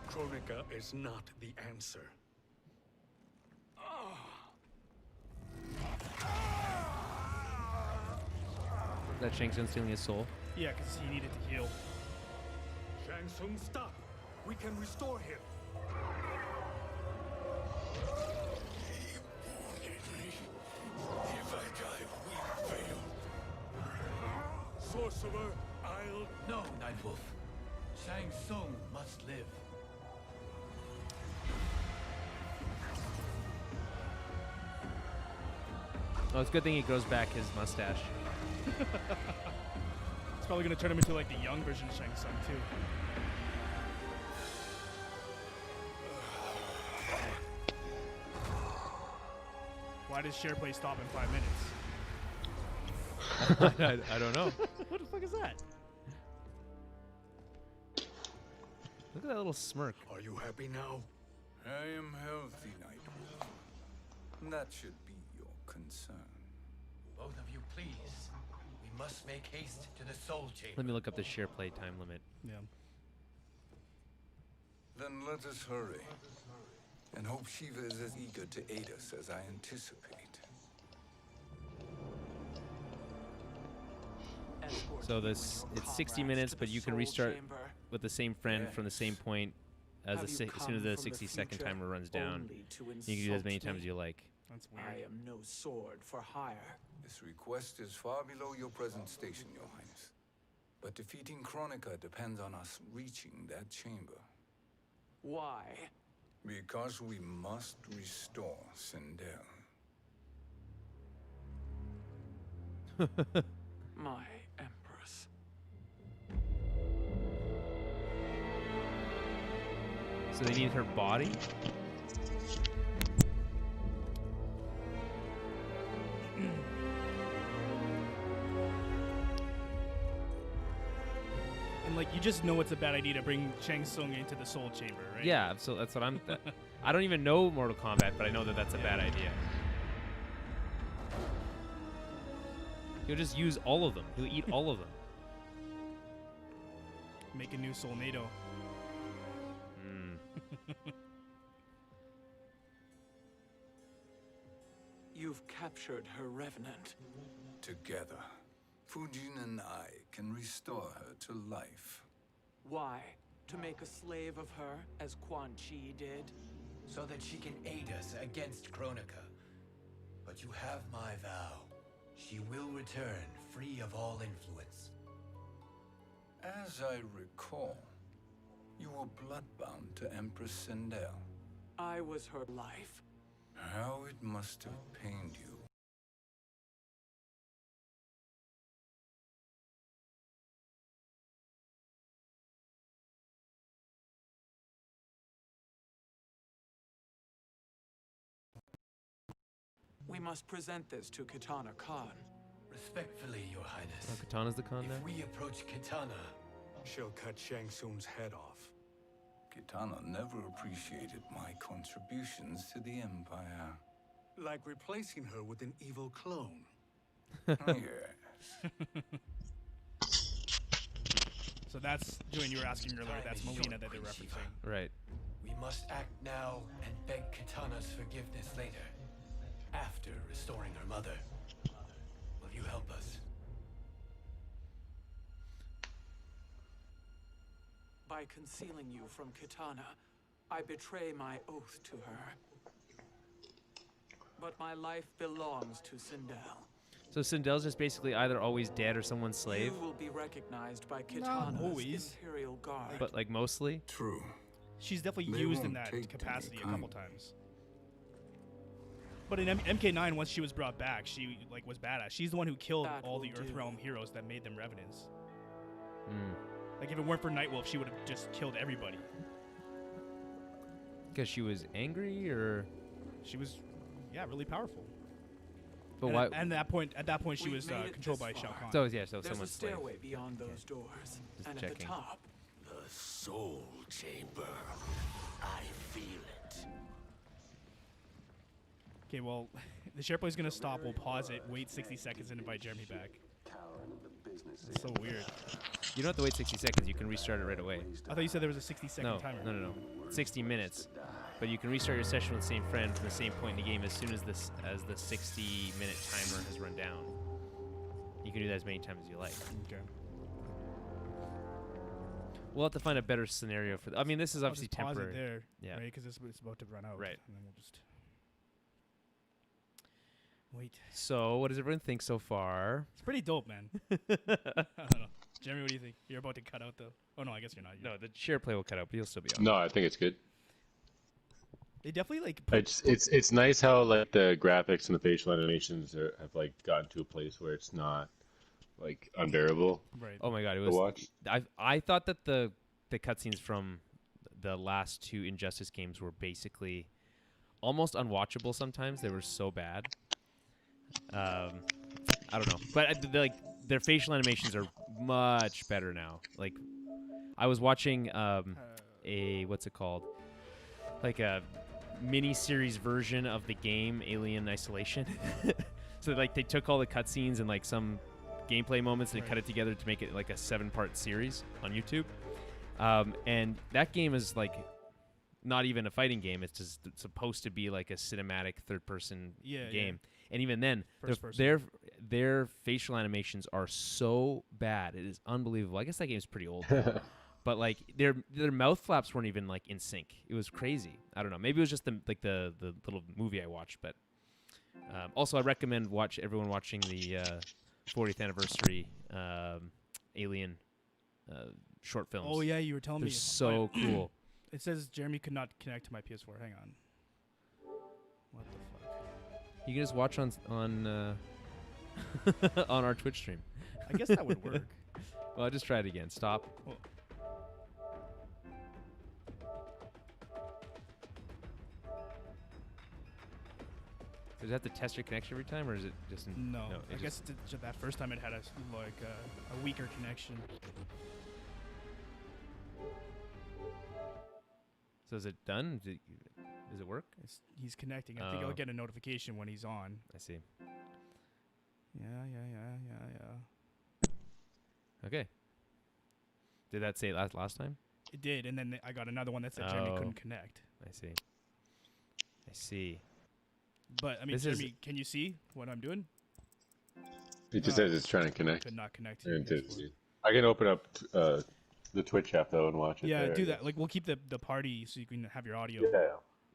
Kronika is not the answer.
That Shang Tsung stealing his soul.
Yeah, because he needed to heal.
Shang Tsung, stop! We can restore him!
If I die, we fail.
Sorcerer, I'll...
No, Nightwolf. Shang Tsung must live.
Oh, it's a good thing he grows back his mustache.
It's probably gonna turn him into like the young version of Shang Tsung too. Why does SharePlay stop in 5 minutes?
I don't know.
What the fuck is that?
Look at that little smirk.
Are you happy now?
I am healthy, Nightwolf. that should be your concern.
Both of you, please. We must make haste to the soul chamber.
Let me look up the share play time limit.
Yeah.
Then let us hurry. And hope Shiva is as eager to aid us as I anticipate.
So this it's 60 minutes, but you can restart with the same friend from the same point as as soon as the 60-second timer runs down. You can do that as many times as you like.
That's weird.
I am no sword for hire.
This request is far below your present station, Your Highness. But defeating Kronika depends on us reaching that chamber.
Why?
Because we must restore Sindel.
My Empress.
So they need her body?
And like you just know it's a bad idea to bring Shang Tsung into the Soul Chamber, right?
Yeah, so that's what I'm. I don't even know Mortal Kombat, but I know that that's a bad idea. He'll just use all of them. He'll eat all of them.
Make a new Soulnado.
You've captured her revenant.
Together, Fujin and I can restore her to life.
Why? To make a slave of her, as Quan Chi did?
So that she can aid us against Kronika. But you have my vow. She will return free of all influence.
As I recall, you were bloodbound to Empress Sindel.
I was her life.
How it must have pained you.
We must present this to Kitana Khan.
Respectfully, Your Highness.
Oh, Katana's the con now?
If we approach Kitana,
She'll cut Shang Tsung's head off.
Kitana never appreciated my contributions to the Empire.
Like replacing her with an evil clone.
Yes.
So that's Julian, you were asking earlier. That's Melina that they're referencing.
Right.
we must act now and beg Kitana's forgiveness later, after restoring her mother. Will you help us?
By concealing you from Kitana, I betray my oath to her. But my life belongs to Sindel.
So Sindel's just basically either always dead or someone's slave?
You will be recognized by Kitana's Imperial Guard.
But like mostly?
True.
She's definitely
They
used in
won't
that
take to
capacity
me
a couple
kindly.
times. But in MK9, once she was brought back, she like was badass. She's the one who killed
That
all
will
the
do.
Earthrealm heroes that made them revenants.
Mm.
Like if it weren't for Nightwolf, she would have just killed everybody.
Because she was angry, or
she was, yeah, really powerful.
But
and
why?
At that point, she
We've
was
made it
controlled
this
by Shao
far.
Kahn.
So yeah, so
There's a
someone's slave.
stairway beyond those doors,
Just
and at
checking.
the top,
The soul chamber. I feel it.
Okay, well, the SharePoint is gonna stop. We'll pause it, wait 60 seconds, and invite Jeremy back. It's so weird.
You don't have to wait 60 seconds. You can restart it right away.
I thought you said there was a 60-second
No,
timer.
no. 60 minutes. But you can restart your session with the same friend from the same point in the game as soon as the 60-minute timer has run down. You can do that as many times as you like.
Okay.
We'll have to find a better scenario for. I mean, this is
I'll
obviously
just pause
temporary.
it there,
Yeah.
right? Because it's about to run out.
Right.
And then we'll just wait.
So, what does everyone think so far?
It's pretty dope, man. I don't know. Jeremy, what do you think? You're about to cut out though. Oh no, I guess you're not.
No, the share play will cut out, but you'll still be on.
No, I think it's good.
They definitely like. Put,
It's nice how like the graphics and the facial animations have like gotten to a place where it's not like unbearable.
Right.
Oh my god, it
to
was.
watch.
I thought that the cutscenes from the last two Injustice games were basically almost unwatchable. Sometimes they were so bad. I don't know, but their facial animations are much better now. Like, I was watching a what's it called? Like a mini-series version of the game Alien Isolation. So like they took all the cutscenes and like some gameplay moments and they cut it together to make it like a 7-part series on YouTube. And that game is like not even a fighting game. It's just supposed to be like a cinematic third-person game. And even then, their facial animations are so bad. It is unbelievable. I guess that game's pretty old. But like their mouth flaps weren't even like in sync. It was crazy. I don't know. Maybe it was just the little movie I watched. But also, I recommend everyone watching the 40th anniversary Alien short films.
Oh yeah, you were telling me.
They're so cool.
It says Jeremy could not connect to my PS4. Hang on. What the fuck?
You can just watch on on our Twitch stream.
I guess that would work.
Well, I'll just try it again. Stop.
Oh.
Does it have to test your connection every time, or is it just...
No, I guess that first time it had a weaker connection.
So is it done? Does it work?
He's connecting. I think I'll get a notification when he's on.
I see.
Yeah.
Okay. Did that say it last time?
It did, and then I got another one that said Jeremy couldn't connect.
I see.
But, I mean, Jeremy, can you see what I'm doing?
It just says it's trying to connect.
Could not connect.
I can open up the Twitch app, though, and watch it.
Yeah,
there,
do that. Like, we'll keep the party so you can have your audio.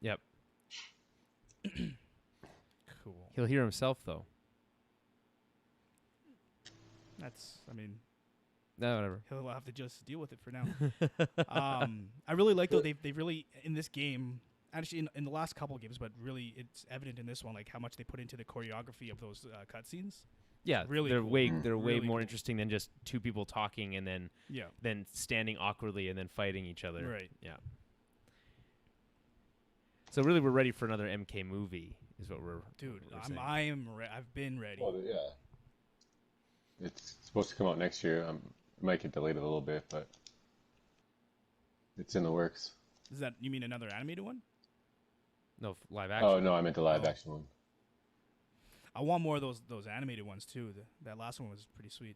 Yeah.
Yep.
Cool.
He'll hear himself, though. No, whatever.
He'll have to just deal with it for now. I really like, though, they've really, in this game... Actually, in the last couple of games, but really, it's evident in this one, like how much they put into the choreography of those cutscenes.
Yeah,
really,
they're
cool.
way
Really
more
cool.
interesting than just two people talking and then standing awkwardly and then fighting each other.
Right.
Yeah. So really, we're ready for another MK movie, is what we're.
Dude,
what we're
I've been ready.
Well, yeah. It's supposed to come out next year. It might get delayed a little bit, but it's in the works.
Is that, you mean another animated one?
No, live action.
Oh no, I meant the live action one.
I want more of those animated ones too. That last one was pretty sweet.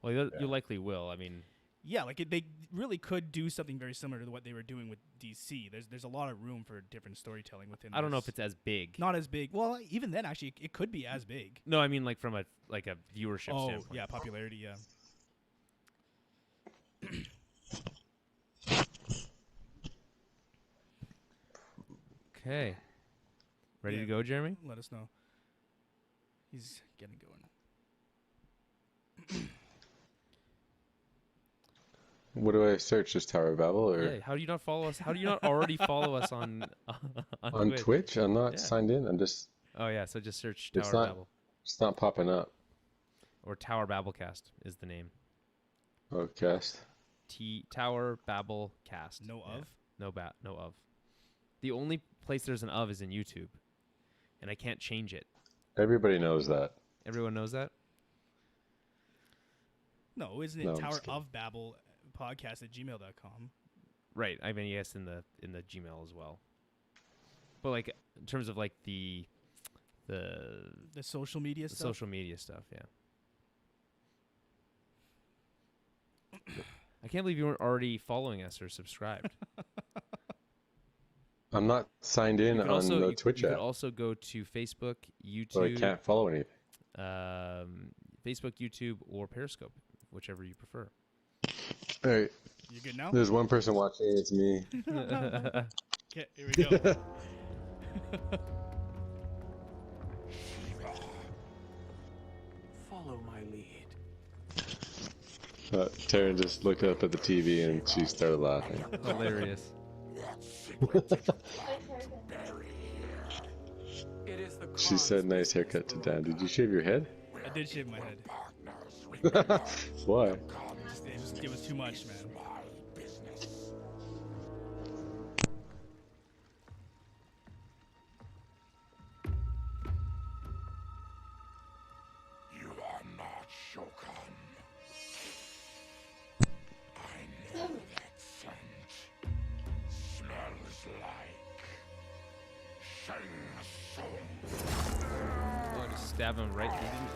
Well, you likely will. I mean,
yeah, like they really could do something very similar to what they were doing with DC. There's a lot of room for different storytelling within.
I don't know if it's as big.
Not as big. Well, even then, actually, it could be as big.
No, I mean like from a viewership standpoint.
Oh, yeah, popularity, yeah.
Okay. Ready to go, Jeremy?
Let us know. He's getting going.
What do I search? Just Tower of Babel, or
Yeah. How do you not follow us? How do you not already follow us on
on Twitch? I'm not signed in. I'm just.
Oh yeah, so just search Tower Babel.
It's not popping up.
Or Tower Babblecast is the name.
Oh, cast.
Tower Babblecast.
No of?
No of. The only place there's an of is in YouTube, and I can't change it.
Everybody knows that.
Everyone knows that?
No, isn't it Tower of Babel podcast at gmail.com?
Right. I mean, yes, in the Gmail as well. But like in terms of like the
social media stuff.
Social media stuff, yeah. I can't believe you weren't already following us or subscribed.
I'm not signed in on the Twitch app.
You could also go to Facebook, YouTube.
So I can't follow anything.
Facebook, YouTube, or Periscope, whichever you prefer.
All right.
You good now?
There's one person watching. It's me.
Okay, here we go.
Follow my lead.
Taryn just looked up at the TV and she started laughing.
Hilarious.
She said, "Nice haircut to Dan." Did you shave your head?
I did shave my head.
Why?
It was too much, man.
You are not Shokan. I know that scent. Smells like
stab him right. He didn't.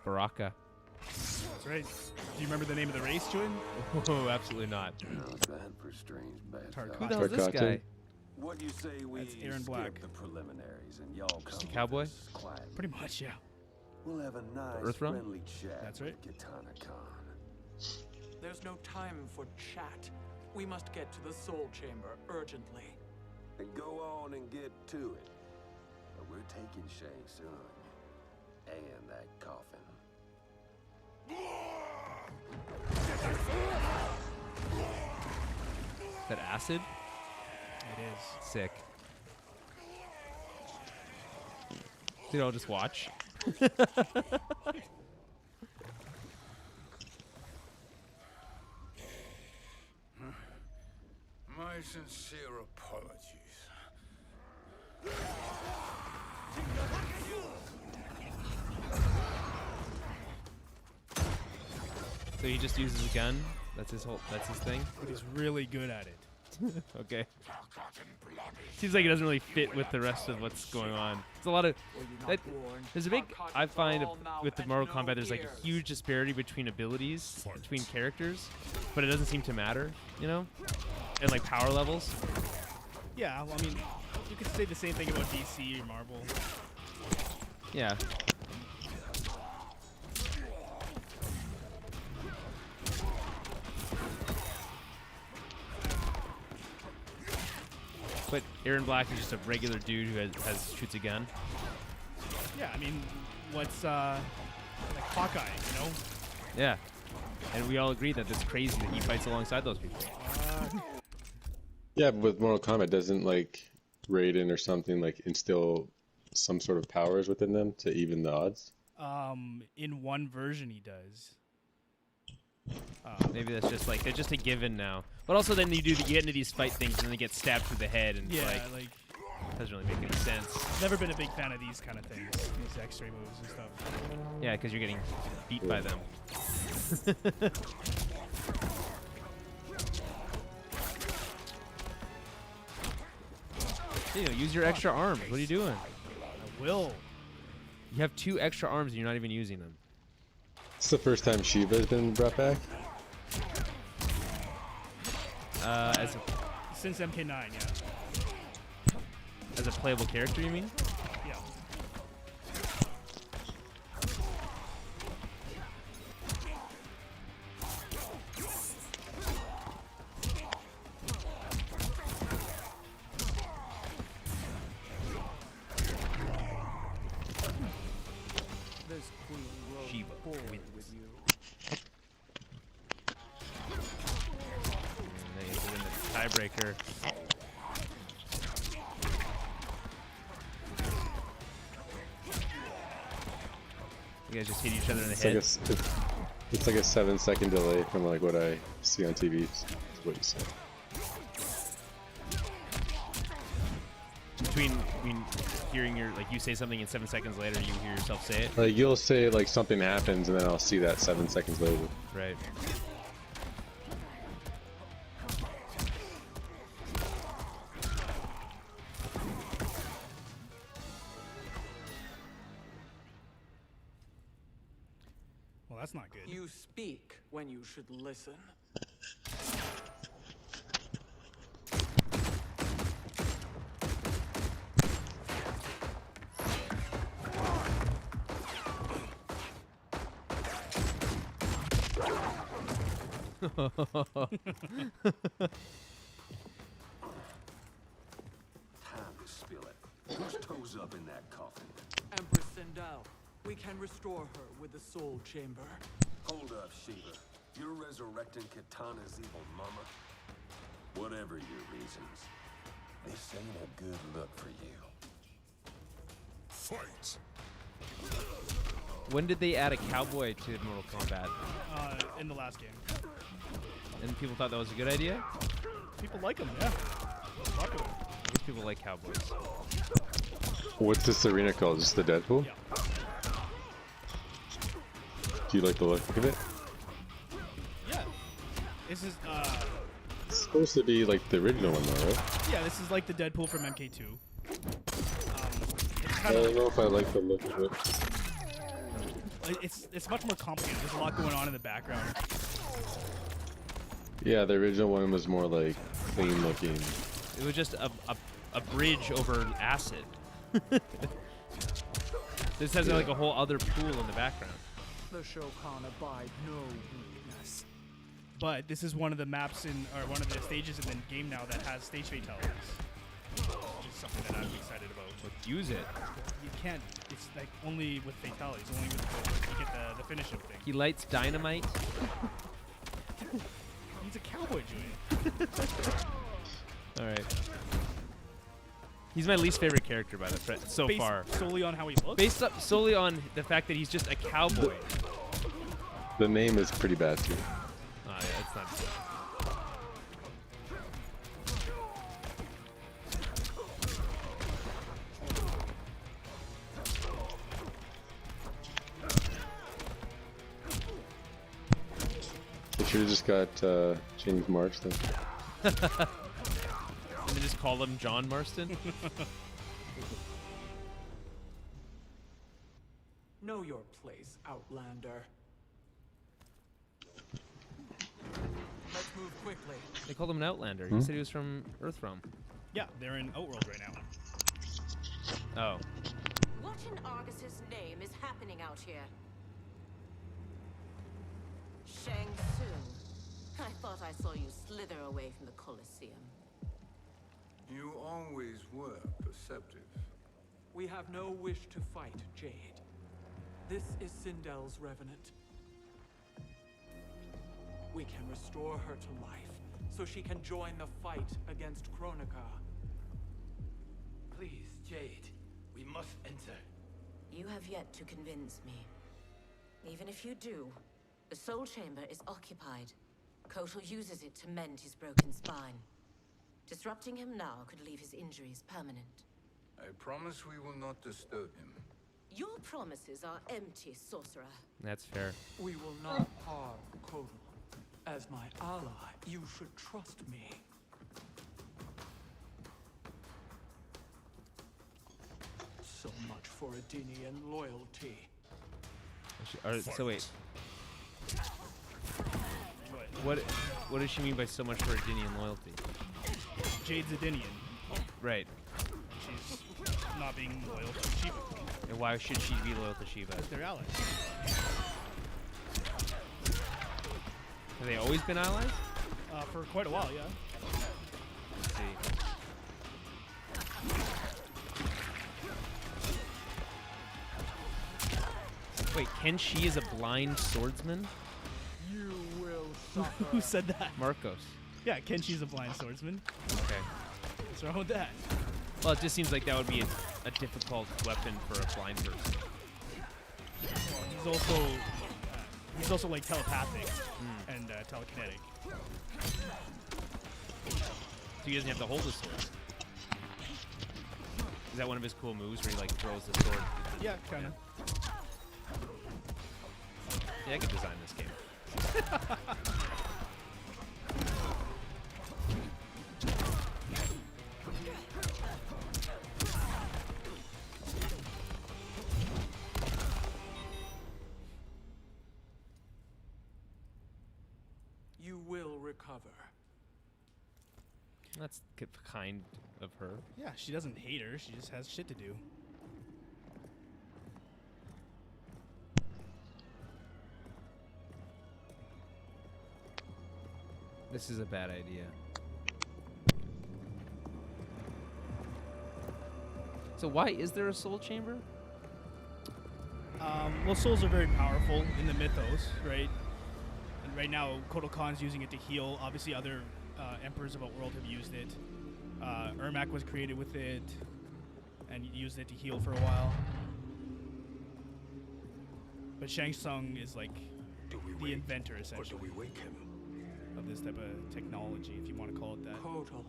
Baraka.
That's right. Do you remember the name of the race, Julian?
Oh, absolutely not.
For strange bad
Who the hell is this guy?
What you say we
That's Aaron Black.
skip the preliminaries and y'all
Just a
come
cowboy?
with us quietly.
Pretty much, yeah.
We'll have a nice
Earthrealm?
friendly chat.
That's right.
with Katana Khan.
There's no time for chat. We must get to the Soul Chamber urgently.
And go on and get to it. But we're taking Shang Tsung and that coffin.
Is that acid?
It is.
Sick. You know, just watch.
My sincere apologies.
So he just uses a gun. That's his whole. That's his thing.
But he's really good at it.
Okay. Seems like it doesn't really fit with the rest of what's going on. There's a lot of. There's a big. I find with the Mortal Kombat, there's like a huge disparity between abilities between characters, but it doesn't seem to matter, you know, and like power levels.
Yeah, well, I mean, you could say the same thing about DC or Marvel.
Yeah. But Aaron Black is just a regular dude who has shoots a gun.
Yeah, I mean, what's like Hawkeye, you know?
Yeah. And we all agree that it's crazy that he fights alongside those people.
Yeah, but with Mortal Kombat, doesn't like Raiden or something like instill some sort of powers within them to even the odds?
In one version he does.
Maybe that's just like they're just a given now. But also then you get into these fight things and then they get stabbed through the head and
Yeah,
it's
like
doesn't really make any sense.
never been a big fan of these kind of things, these X-ray moves and stuff.
Yeah, because you're getting beat by them. You know, use your extra arms. What are you doing?
I will.
You have 2 extra arms and you're not even using them.
It's the first time Shiva has been brought back.
Since MK9, yeah.
As a playable character, you mean?
Yeah.
This queen will
Shiva
forward
wins.
with you.
And then you put in the tiebreaker. You guys just hit each other in the
It's
head.
like it's like a 7-second delay from like what I see on TV. Is what you said.
Between hearing your like you say something and 7 seconds later you hear yourself say it.
Like you'll say like something happens and then I'll see that 7 seconds later.
Right.
Well, that's not good.
You speak when you should listen.
Time to spill it. Whose toes up in that coffin?
Empress Sindel, we can restore her with the Soul Chamber.
Hold up, Shiva. You're resurrecting Katana's evil mama? Whatever your reasons, this ain't a good look for you.
Fight!
When did they add a cowboy to Mortal Kombat?
In the last game.
And people thought that was a good idea?
People like them, yeah. Popular.
Most people like cowboys.
What's this arena called? Is this the Deadpool?
Yeah.
Do you like the look of it?
Yeah. This is
It's supposed to be like the original one, though, right?
Yeah, this is like the Deadpool from MK2.
I don't know if I like the look of it.
It's much more complicated. There's a lot going on in the background.
Yeah, the original one was more like clean looking.
It was just a bridge over acid. This has like a whole other pool in the background.
The show can't abide no weakness.
But this is one of the maps or one of the stages in the game now that has stage fatalities. Which is something that I'm excited about.
Use it.
You can't. It's like only with fatalities. Only with you get the finish of thing.
He lights dynamite.
He's a cowboy, Julian.
All right. He's my least favorite character by the so
Based
far.
Solely on how he looks.
Based up solely on the fact that he's just a cowboy.
The name is pretty bad too.
Oh yeah, it's not good.
They should have just got James March then.
And then just call him John Marston.
Know your place, Outlander. Let's move quickly.
They called him an Outlander. He said he was from Earthrealm.
Yeah, they're in Outworld right now.
Oh.
What in Argus's name is happening out here? Shang Tsung. I thought I saw you slither away from the Colosseum.
You always were perceptive.
We have no wish to fight, Jade. This is Sindel's Revenant. We can restore her to life, so she can join the fight against Kronika.
Please, Jade, we must enter.
You have yet to convince me. Even if you do, the Soul Chamber is occupied. Kotal uses it to mend his broken spine. Disrupting him now could leave his injuries permanent.
I promise we will not disturb him.
Your promises are empty, sorcerer.
That's fair.
We will not harm Kotal. As my ally, you should trust me. So much for Adenian loyalty.
So wait. What does she mean by so much for Adenian loyalty?
Jade's Adenian.
Right.
She's not being loyal to Shiva.
And why should she be loyal to Shiva?
Because they're allies.
Have they always been allies?
For quite a while, yeah.
Let's see. Wait, Kenshi is a blind swordsman?
You will suffer.
Who said that?
Marcos.
Yeah, Kenshi's a blind swordsman.
Okay.
What's wrong with that?
Well, it just seems like that would be a difficult weapon for a blind person.
Well, he's also like telepathic and telekinetic.
So he doesn't have to hold the sword. Is that one of his cool moves where he like throws the sword?
Yeah, kind of.
Yeah, I could design this game.
You will recover.
That's kind of her.
Yeah, she doesn't hate her. She just has shit to do.
This is a bad idea. So why is there a soul chamber?
Well, souls are very powerful in the mythos, right? And right now, Kotal Khan's using it to heal. Obviously, other emperors of Outworld have used it. Ermac was created with it and used it to heal for a while. But Shang Tsung is like the inventor, essentially.
Or do we wake him?
Of this type of technology, if you want to call it that.
Kotal.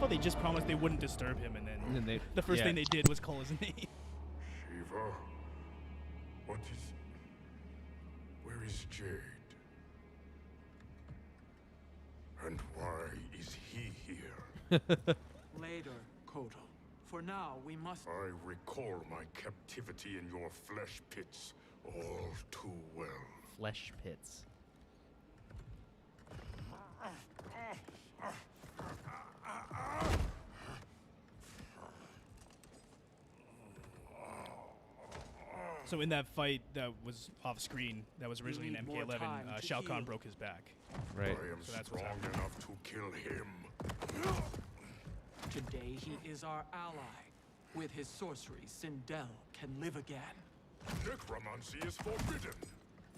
Well, they just promised they wouldn't disturb him, and then
they,
the first
yeah.
thing they did was call his name.
Shiva, what is... Where is Jade? And why is he here?
Later, Kotal. For now, we must...
I recall my captivity in your flesh pits all too well.
Flesh pits.
So in that fight that was off screen, that was originally in
need more
MK11,
time to
Shao Kahn
heal.
broke his back.
Right.
I am
So that's what's
strong
happening.
enough to kill him.
Today he is our ally. With his sorcery, Sindel can live again.
Necromancy is forbidden.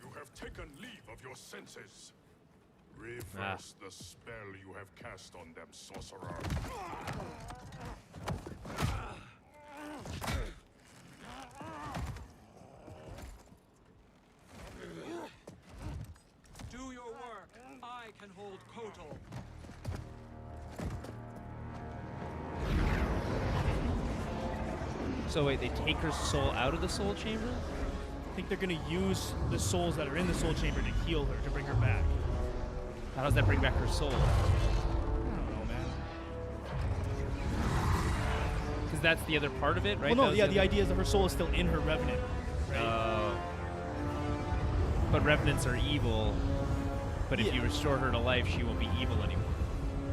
You have taken leave of your senses. Reverse the spell you have cast on them, sorcerer.
Do your work. I can hold Kotal.
So wait, they take her soul out of the soul chamber?
I think they're gonna use the souls that are in the soul chamber to heal her, to bring her back.
How does that bring back her soul?
I don't know, man.
Because that's the other part of it, right?
Well, no,
That
yeah,
was
the idea is that her soul is still in her revenant. Right?
Oh. But revenants are evil. But if
Yeah.
you restore her to life, she won't be evil anymore.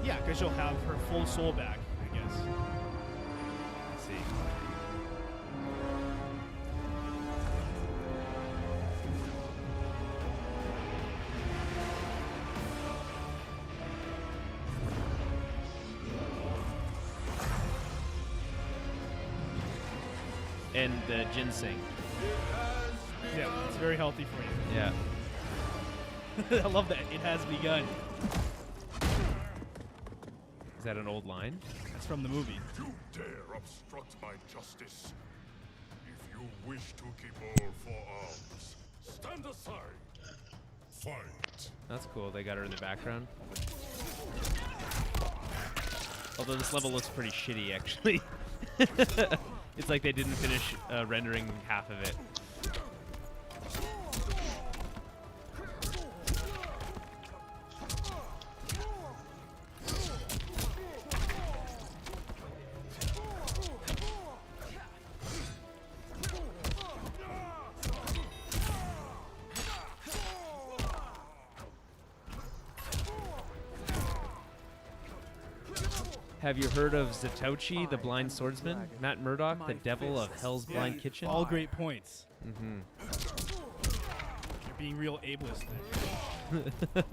Yeah, because she'll have her full soul back, I guess.
Let's see. And ginseng.
Yeah, it's very healthy for you.
Yeah.
I love that. It has begun.
Is that an old line?
That's from the movie.
You dare obstruct my justice. If you wish to keep all four arms, stand aside. Fight.
That's cool. They got her in the background. Although this level looks pretty shitty, actually. It's like they didn't finish rendering half of it. Have you heard of Zatoichi, the blind swordsman? Matt Murdock, the devil of Hell's Blind Kitchen?
All great points.
Mm-hmm.
You're being real ableist there.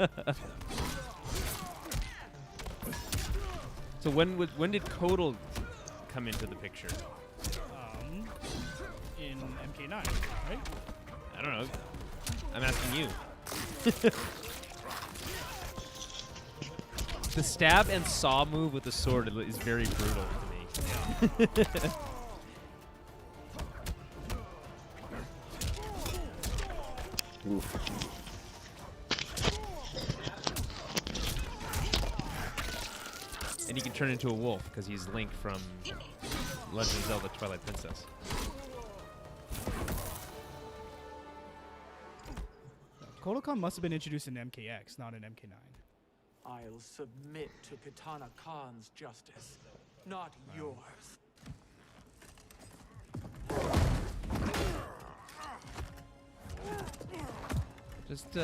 So when did Kotal come into the picture?
In MK9, right?
I don't know. I'm asking you. The stab and saw move with the sword is very brutal to me.
Oof.
And he can turn into a wolf because he's Link from Legend of Zelda Twilight Princess.
Kotal Kahn must have been introduced in MKX, not in MK9.
I'll submit to Kitana Khan's justice, not yours.
Just,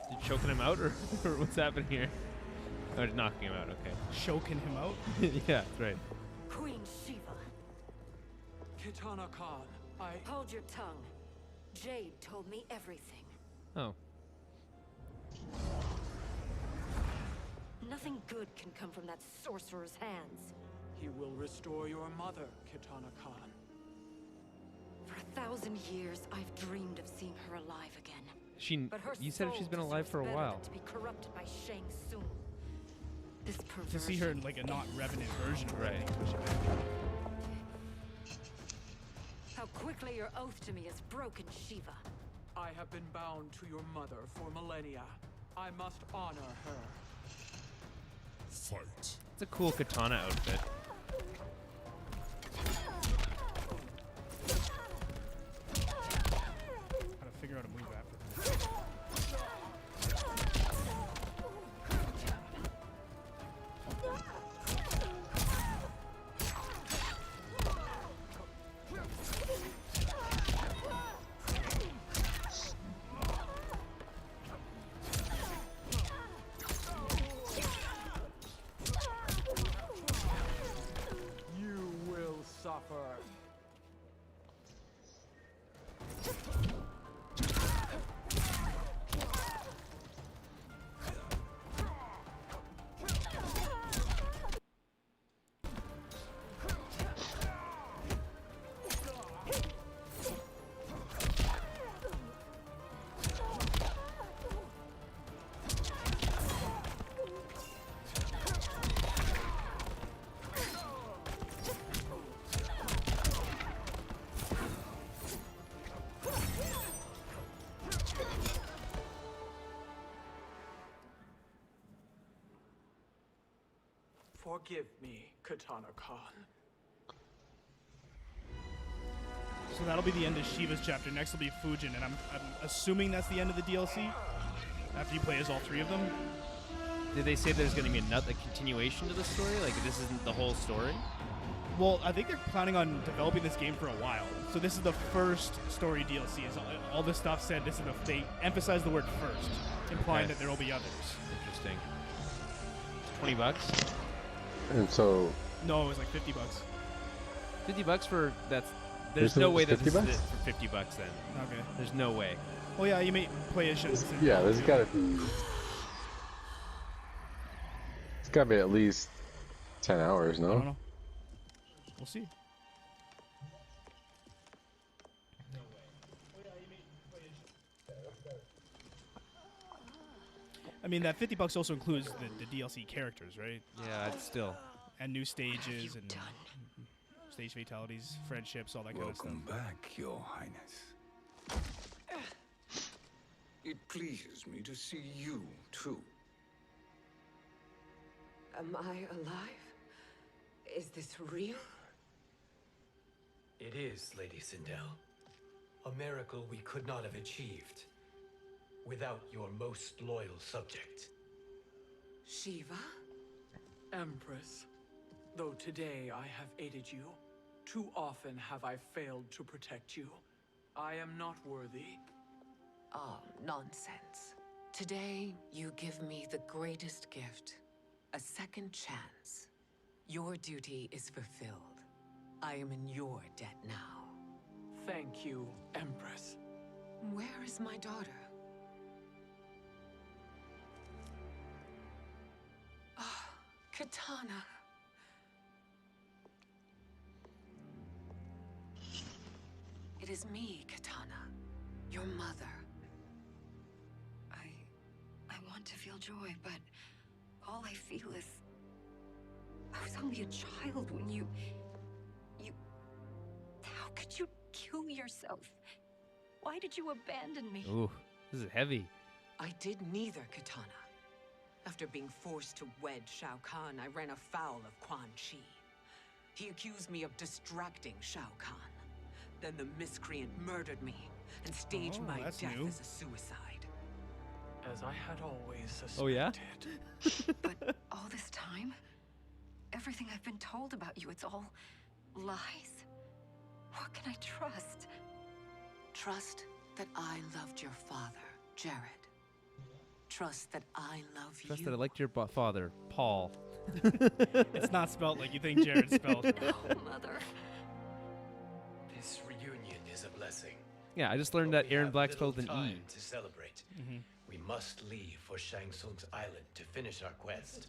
You choking him out, or what's happening here? Oh, just knocking him out, okay.
Choking him out?
Yeah, that's right.
Queen Shiva.
Kitana Khan,
Hold your tongue. Jade told me everything.
Oh.
Nothing good can come from that sorcerer's hands.
He will restore your mother, Kitana Khan.
For 1,000 years, I've dreamed of seeing her alive again. But her
You said she's been alive for a
better
while.
than to be corrupted by Shang Tsung. This
To see her in
perversion.
like a not revenant version of
Right.
How quickly your oath to me has broken, Shiva.
I have been bound to your mother for millennia. I must honor her.
Fight.
It's a cool katana outfit.
Gotta figure out a move after that.
You will suffer. Forgive me, Katana Khan.
So that'll be the end of Shiva's chapter. Next will be Fujin, and I'm assuming that's the end of the DLC. After you play as all three of them.
Did they say there's going to be another continuation to the story? Like this isn't the whole story?
Well, I think they're planning on developing this game for a while. So this is the first story DLC. Is all this stuff said. This is they emphasize the word first, implying
Okay.
that there will be others.
Interesting. $20?
And so
No, it was like $50.
$50 for that's.
This
There's no
is
way that this
50
is it
bucks?
for $50 then.
Okay.
There's no way.
Oh yeah, you may play as Shinsen.
yeah, there's gotta be. It's gotta be at least 10 hours,
I don't
no?
know. We'll see. I mean, that $50 also includes the DLC characters, right?
Yeah, it's still.
And new stages and stage fatalities, friendships, all that kind of stuff.
Welcome back, Your Highness. It pleases me to see you, too.
Am I alive? Is this real?
It is, Lady Sindel. A miracle we could not have achieved without your most loyal subject.
Shiva?
Empress, though today I have aided you, too often have I failed to protect you. I am not worthy.
Oh, nonsense. Today, you give me the greatest gift. A second chance. Your duty is fulfilled. I am in your debt now.
Thank you, Empress.
Where is my daughter? Oh, Katana. It is me, Katana. Your mother.
I want to feel joy, but all I feel is... I was only a child when you... How could you kill yourself? Why did you abandon me?
Ooh, this is heavy.
I did neither, Katana. After being forced to wed Shao Kahn, I ran afoul of Quan Chi. He accused me of distracting Shao Kahn. Then the miscreant murdered me and staged my
that's
death
new.
as a suicide.
As I had always suspected.
Oh, yeah?
But all this time, everything I've been told about you, it's all lies. What can I trust?
Trust that I loved your father, Jared. Trust that I love
Trust
you.
that I liked your father, Paul.
It's not spelled like you think Jared's spelled.
Oh, Mother.
This reunion is a blessing.
Yeah, I just learned
But
that
we
Aaron
have
Black
little
spelled an E.
time to celebrate. We must leave for Shang Tsung's island to finish our quest.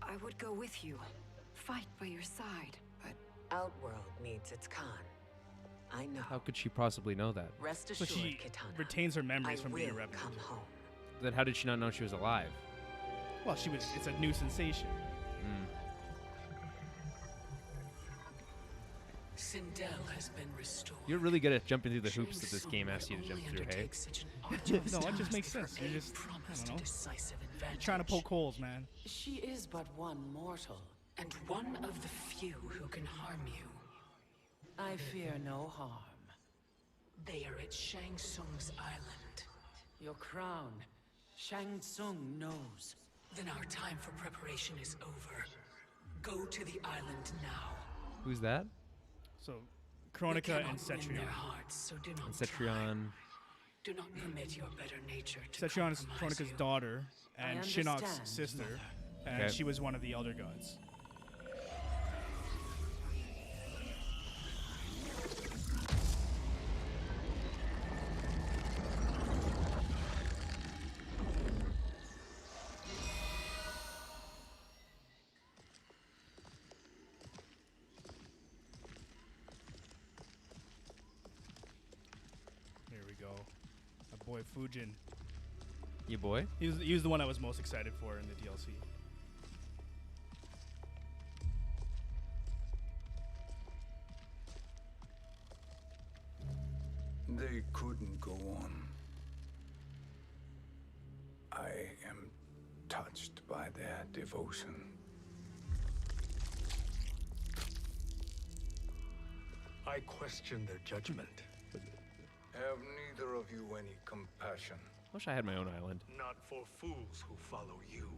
I would go with you. Fight by your side.
But Outworld needs its Khan. I know.
How could she possibly know that?
Rest
So
assured,
she
Katana.
retains her
I
memories from being a
will
Revenant.
come home.
Then how did she not know she was alive?
Well, she was. It's a new sensation.
Sindel has been restored.
You're really good at jumping through the hoops that this game asks you to jump through, hey?
No, it just makes sense. You're just, I don't know. You're trying to poke holes, man.
She is but one mortal, and one of the few who can harm you. I fear no harm. They are at Shang Tsung's island. Your crown, Shang Tsung knows. Then our time for preparation is over. Go to the island now.
Who's that?
So, Chronica and Cetrion.
And Cetrion.
Do not permit your better nature to
Cetrion is
compromise
Chronica's
you.
daughter and
I
Shinnok's
understand,
sister,
Mother.
and
Okay.
she was one of the Elder Gods. Here we go. My boy Fujin.
You boy?
He was the one I was most excited for in the DLC.
They couldn't go on. I am touched by their devotion.
I question their judgment.
Have neither of you any compassion?
Wish I had my own island.
Not for fools who follow you.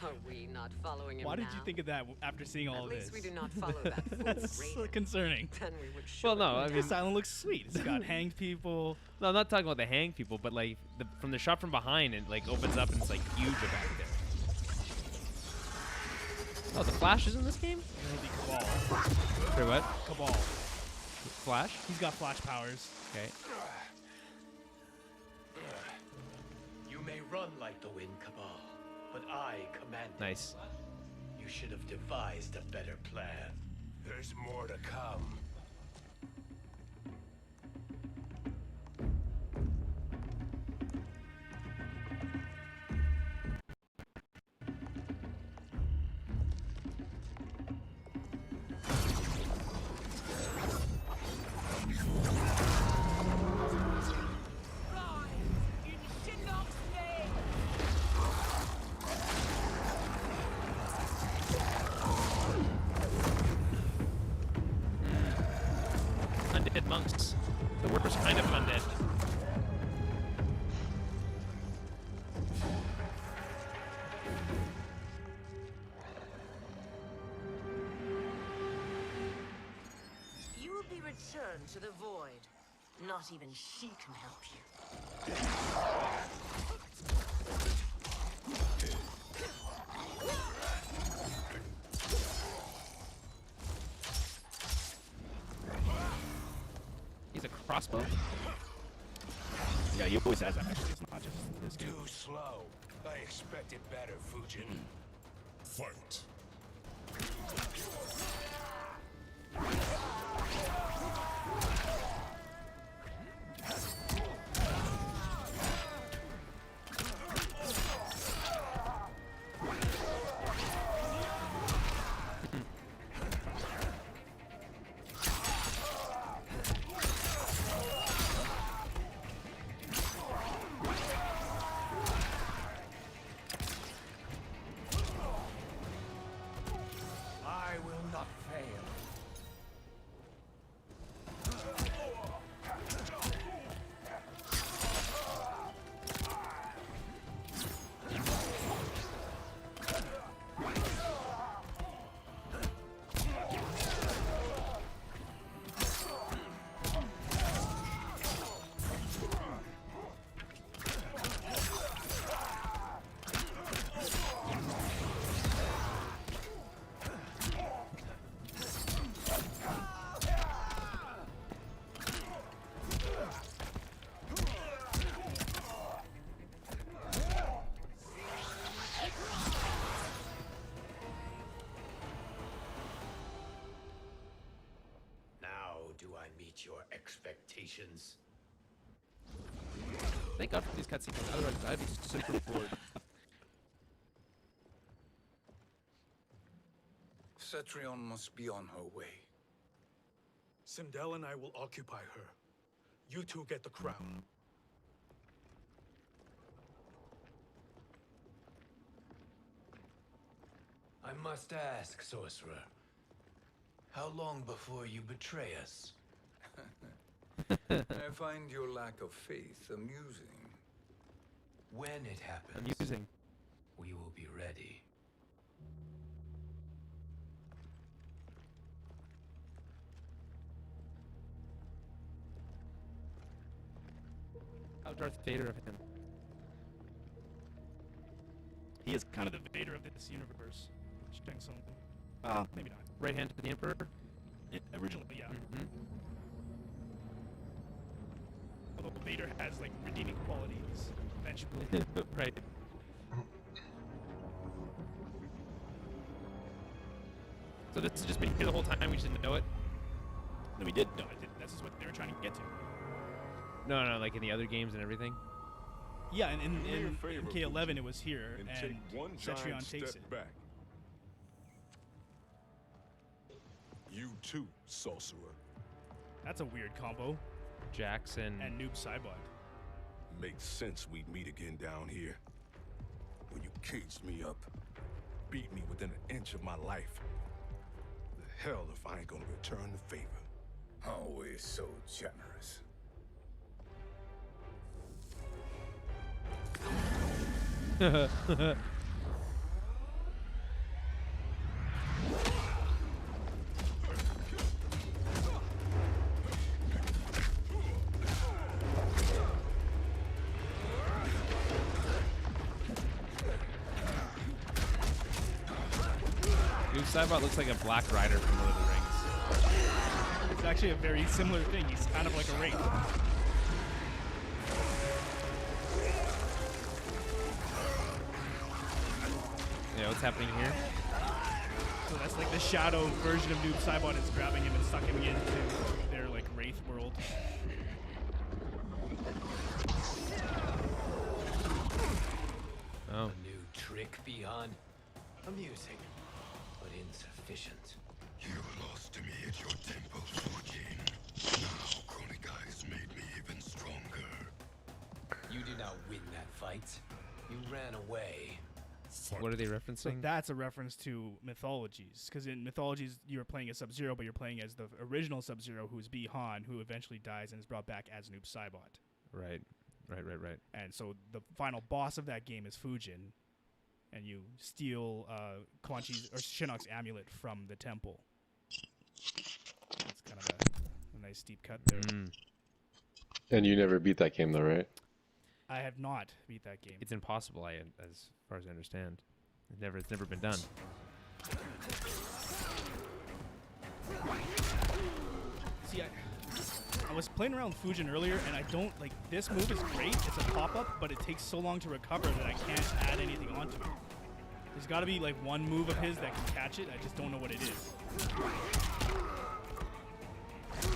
Are we not following him
Why did
now?
you think of that after seeing all
At
of
least
this?
we do not follow that fool
That's so
Raiden.
concerning.
Then we would
Well,
surely
no, I mean,
This island looks sweet. It's got hanged people.
No, I'm not talking about the hang people, but like from the shot from behind, it like opens up and it's like huge back there. Oh, the Flash is in this game?
It'll be Cabal.
Wait, what?
Cabal.
Flash?
He's got Flash powers.
Okay.
You may run like the wind, Cabal, but I command it.
Nice.
You should have devised a better plan.
There's more to come.
Undead monks. The worst kind of undead.
You will be returned to the void. Not even she can help you.
He's a crossbow.
Yeah, he always has that. It's not just this game.
Too slow. I expected better, Fujin.
Fight.
I will not fail. Now do I meet your expectations?
Thank God for these cutscenes. Otherwise, I'd be super bored.
Cetrion must be on her way.
Sindel and I will occupy her. You two get the crown.
I must ask, sorcerer. How long before you betray us?
I find your lack of faith amusing.
When it happens,
Amusing.
we will be ready.
How Darth Vader of him.
He is kind of the Vader of this universe. Shang Tsung. Maybe not.
Right hand to the Emperor.
Originally, yeah.
Mm-hmm.
Although Vader has like redeeming qualities eventually.
Right. So this has just been here the whole time. We just didn't know it.
No, we did. No, it did. This is what they were trying to get to.
No, like in the other games and everything.
Yeah, and in
Do me a favor,
MK11 it was here,
and
and
take one
Cetrion
giant
takes
step
it.
back. You too, sorcerer.
That's a weird combo.
Jackson
and Noob Saibot.
Makes sense we'd meet again down here. When you caged me up, beat me within an inch of my life. The hell if I ain't gonna return the favor.
Always so generous.
Dude, Saibot looks like a Black Rider from Lord of the Rings.
It's actually a very similar thing. He's kind of like a wraith.
Yeah, what's happening here?
So that's like the shadow version of Noob Saibot is grabbing him and sucking him into their like wraith world.
Oh.
A new trick beyond amusing, but insufficient.
You lost to me at your temple, Fujin. Now Kronika has made me even stronger.
You did not win that fight. You ran away.
What are they referencing?
So that's a reference to mythologies, because in mythologies you're playing as Sub-Zero, but you're playing as the original Sub-Zero, who's Bi-Han, who eventually dies and is brought back as Noob Saibot.
Right.
And so the final boss of that game is Fujin, and you steal Quan Chi's or Shinnok's amulet from the temple. It's kind of a nice steep cut there.
And you never beat that game though, right?
I have not beat that game.
It's impossible, as far as I understand. It's never been done.
See, I was playing around with Fujin earlier, and I don't like this move is great. It's a pop-up, but it takes so long to recover that I can't add anything onto it. There's got to be like one move of his that can catch it. I just don't know what it is.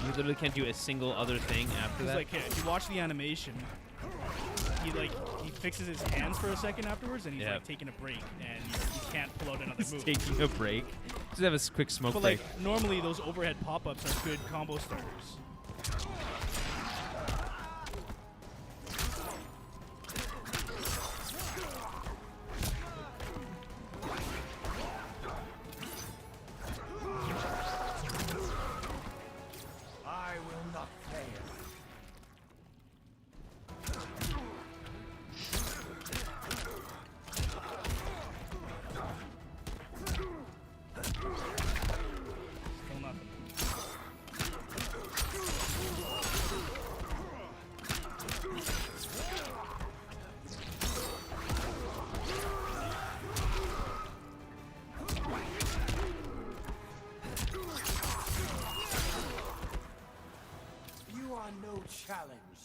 You literally can't do a single other thing after that.
Like, yeah, if you watch the animation, he fixes his hands for a second afterwards, and he's like taking a break, and he can't pull out another move.
Taking a break. Just have a quick smoke
but
break.
Like normally, those overhead pop-ups are good combo starters.
I will not fail.
Still nothing.
You are no challenge.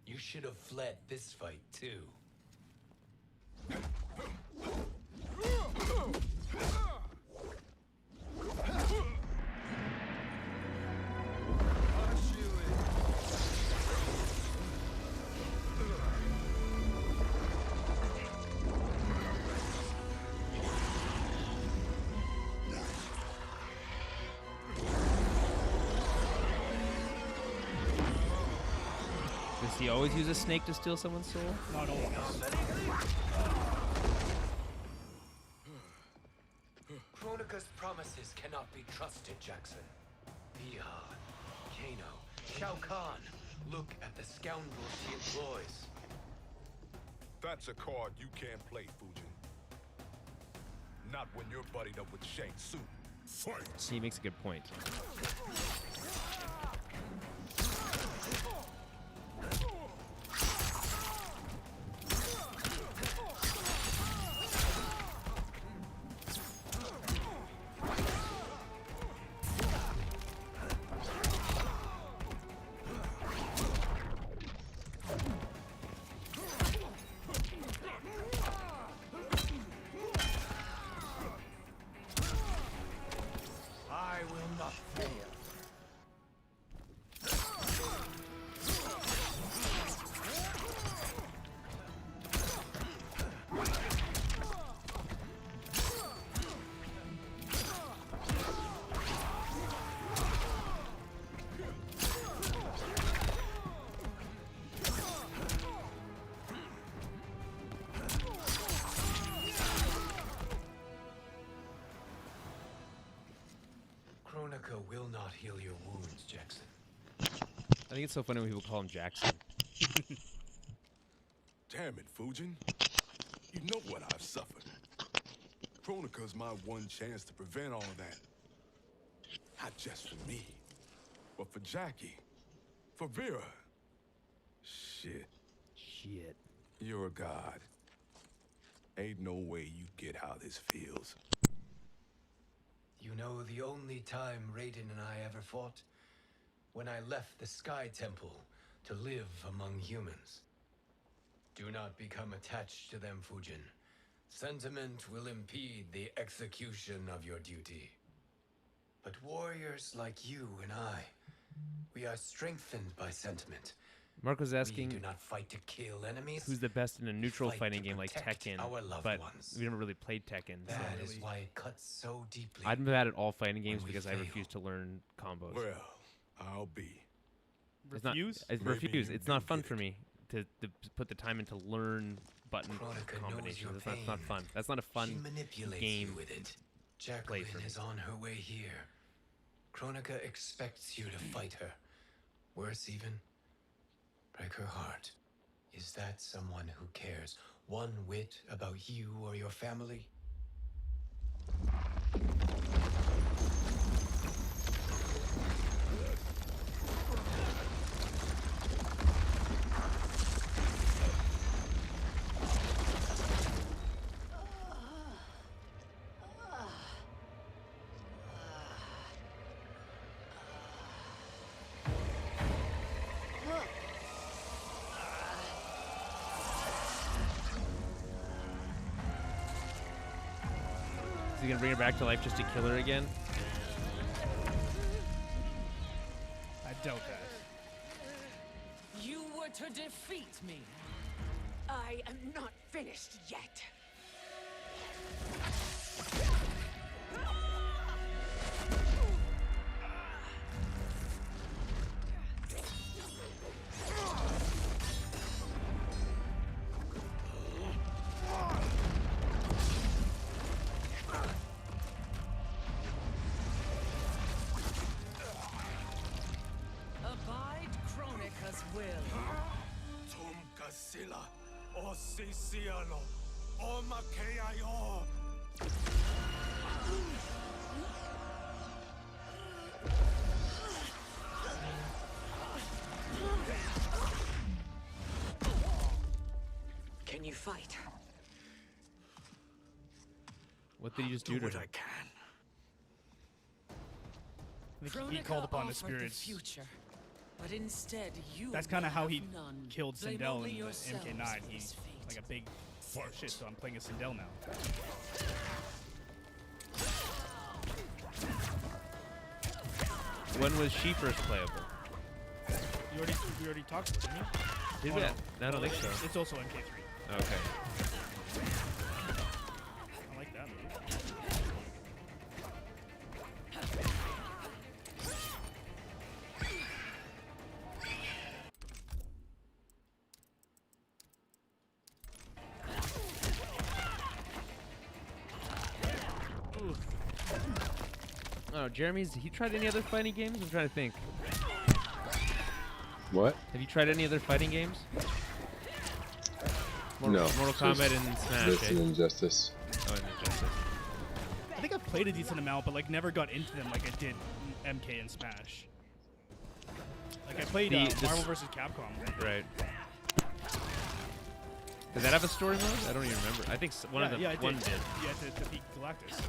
You should have fled this fight too.
he always use a snake to steal someone's soul?
Not always.
Kronika's promises cannot be trusted, Jackson. Biha, Kano, Shao Kahn. Look at the scoundrels she employs.
That's a card you can't play, Fujin. Not when you're buddied up with Shang Tsung. Fight!
He makes a good point.
I will not fail. Kronika will not heal your wounds, Jackson.
I think it's so funny when people call him Jackson.
Damn it, Fujin. You know what I've suffered. Kronika's my one chance to prevent all of that. Not just for me, but for Jackie, for Vera. Shit.
Shit.
You're a god. Ain't no way you get how this feels.
You know the only time Raiden and I ever fought? When I left the Sky Temple to live among humans. Do not become attached to them, Fujin. Sentiment will impede the execution of your duty. But warriors like you and I, we are strengthened by sentiment.
Mark was asking,
we do not fight to kill enemies.
who's the best in a neutral
Fight
fighting
to
game like
protect
Tekken,
our loved
but
ones.
we never really played Tekken. So.
That is why it cuts so deeply.
I'm bad at all fighting games
when we
because I
fail.
refuse to learn combos.
Well, I'll be.
It's not,
Refuse?
I
Maybe
refuse.
you
It's
do
not fun
get
for me to put the time in to learn button
Kronika knows
combinations.
your
That's not
pain.
fun. That's not a
She
fun
manipulates
game.
you with it.
play
Jacqueline
for me.
is on her way here. Kronika expects you to fight her. Worse even, break her heart. Is that someone who cares one whit about you or your family?
Is he gonna bring her back to life just to kill her again?
I doubt that.
You were to defeat me. I am not finished yet. Abide Kronika's will.
Tum Kasila, O Sicialo, O Makeayo.
Can you fight?
What did he just do to her?
I can.
I think he called upon the spirits.
Future, but instead you.
That's kind of how he
none.
killed
Blame
Sindel
only
in the
yourselves
MK9.
for
He's
this fate.
like a big shit, so I'm playing a Sindel now.
When was she first playable?
We already talked about it, didn't we?
Did we? I don't think so.
It's also MK3.
Okay.
I like that move.
Oh, Jeremy's. He tried any other fighting games? I'm trying to think.
What?
Have you tried any other fighting games?
No.
Mortal Kombat and Smash.
This and Injustice.
Oh, and Injustice.
I think I've played a decent amount, but like never got into them like I did MK and Smash. Like I played Marvel vs. Capcom.
Right. Does that have a story mode? I don't even remember. I think one of them did.
Yeah, to beat Galactus.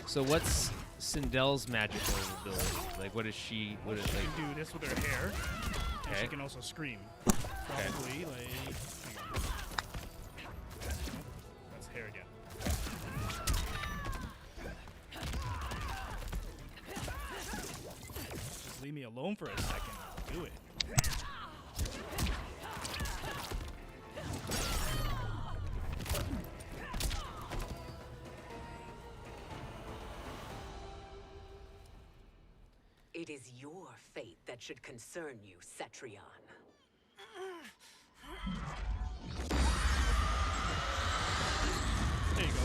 So what's Sindel's magical ability? Like, what is she? What is
She
like?
can do this with her hair. And
Okay.
she can also scream. Probably like. That's hair again. Just leave me alone for a second. I'll do it.
It is your fate that should concern you, Cetrion.
There you go.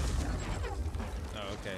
Oh, okay.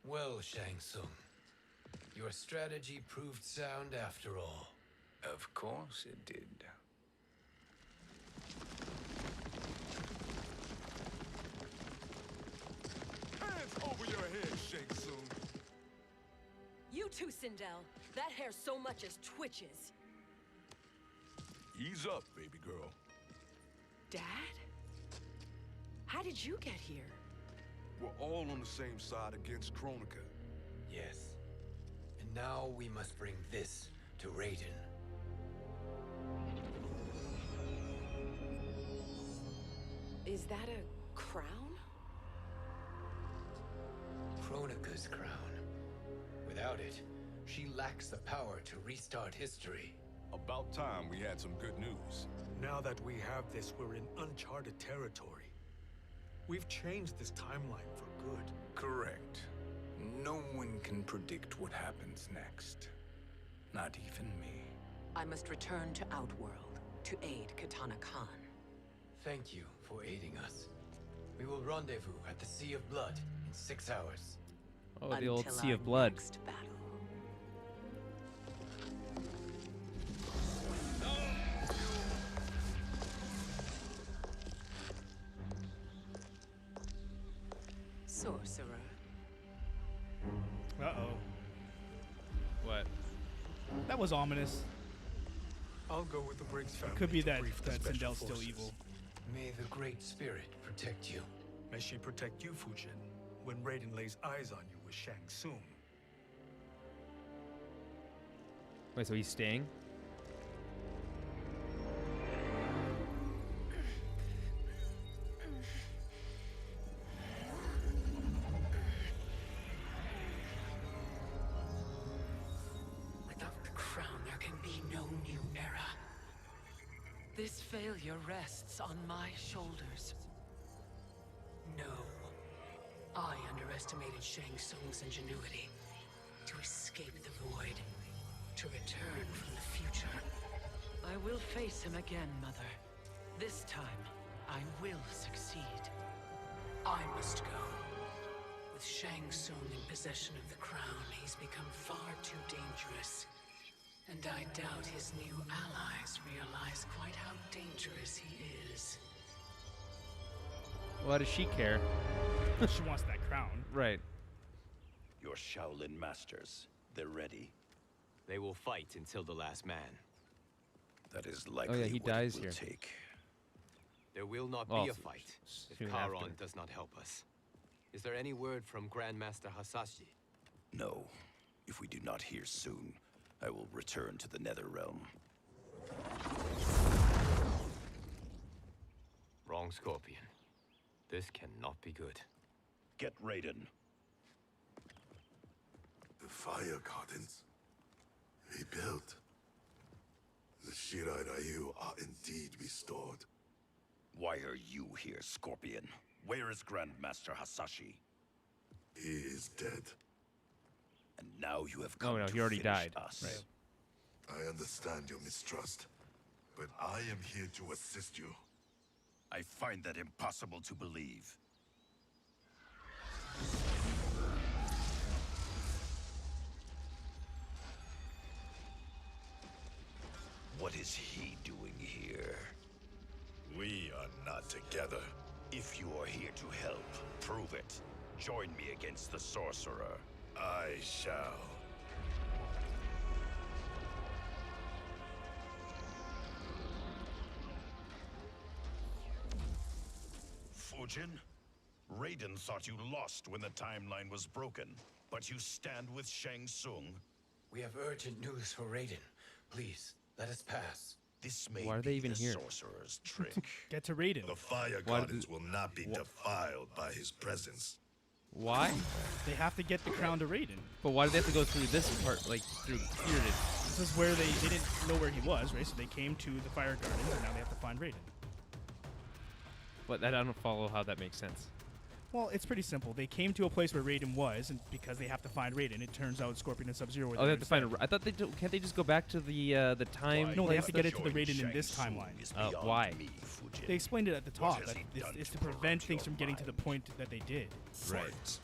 Well, Shang Tsung, your strategy proved sound after all.
Of course it did.
Hands over your head, Shang Tsung.
You too, Sindel. That hair so much as twitches.
Ease up, baby girl.
Dad? How did you get here?
We're all on the same side against Kronika.
Yes. And now we must bring this to Raiden.
Is that a crown?
Kronika's crown. Without it, she lacks the power to restart history.
About time we had some good news.
Now that we have this, we're in uncharted territory. We've changed this timeline for good.
Correct. No one can predict what happens next. Not even me.
I must return to Outworld to aid Kitana Khan.
Thank you for aiding us. We will rendezvous at the Sea of Blood in 6 hours.
Oh, the old Sea of Blood.
Next battle. Sorcerer.
Uh-oh.
What?
That was ominous.
I'll go with the Briggs family.
Could be
to
that
brief the special
Sindel's still
forces.
evil.
May the Great Spirit protect you.
May she protect you, Fujin, when Raiden lays eyes on you with Shang Tsung.
Wait, so he's staying?
Without the crown, there can be no new era. This failure rests on my shoulders. No. I underestimated Shang Tsung's ingenuity. To escape the void. To return from the future. I will face him again, Mother. This time, I will succeed. I must go. With Shang Tsung in possession of the crown, he's become far too dangerous. And I doubt his new allies realize quite how dangerous he is.
Why does she care?
She wants that crown.
Right.
Your Shaolin masters, they're ready.
They will fight until the last man.
That is likely
he
what
dies
it will
here.
take.
There will not
Well,
be a fight if
soon
Charon
after.
does not help us. Is there any word from Grandmaster Hasashi?
No. If we do not hear soon, I will return to the Nether Realm.
Wrong, Scorpion. This cannot be good.
Get Raiden.
The fire gardens rebuilt. The Shirai Ryu are indeed restored.
Why are you here, Scorpion? Where is Grandmaster Hasashi?
He is dead.
And now you have come
Oh no,
to
he already
finish
died.
us.
Right.
I understand your mistrust, but I am here to assist you.
I find that impossible to believe. What is he doing here?
We are not together.
If you are here to help, prove it. Join me against the sorcerer.
I shall.
Fujin? Raiden thought you lost when the timeline was broken, but you stand with Shang Tsung.
We have urgent news for Raiden. Please, let us pass.
This may
Why are they
be
even
the
here?
sorcerer's trick.
Get to Raiden.
The fire
Why
gardens will not be defiled by his presence.
Why?
They have to get the crown to Raiden.
But why do they have to go through this part, like through here?
This is where they didn't know where he was, right? So they came to the fire gardens, and now they have to find Raiden.
But I don't follow how that makes sense.
Well, it's pretty simple. They came to a place where Raiden was, and because they have to find Raiden, it turns out Scorpion and Sub-Zero were
Oh, they
there
have to find.
instead.
I thought can't they just go back to the time?
No, they have
place
to get it
that-
to the Raiden in this timeline.
Why?
They explained it at the top.
has
That
he
it's,
done
it's
to
to prevent
corrupt
things
your
from getting to the point that they did.
Right.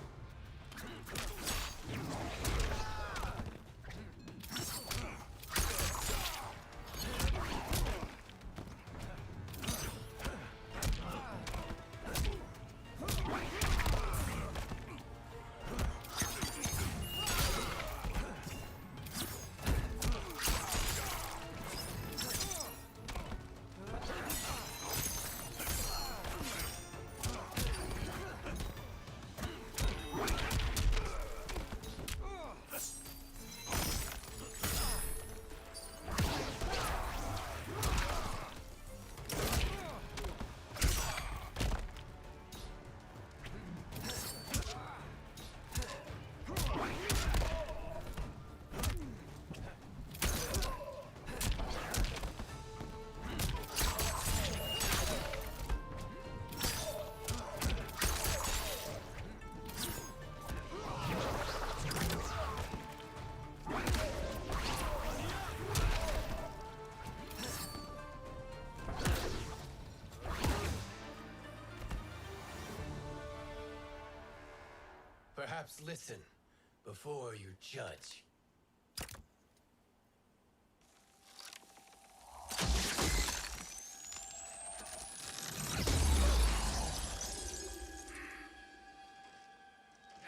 Perhaps listen before you judge.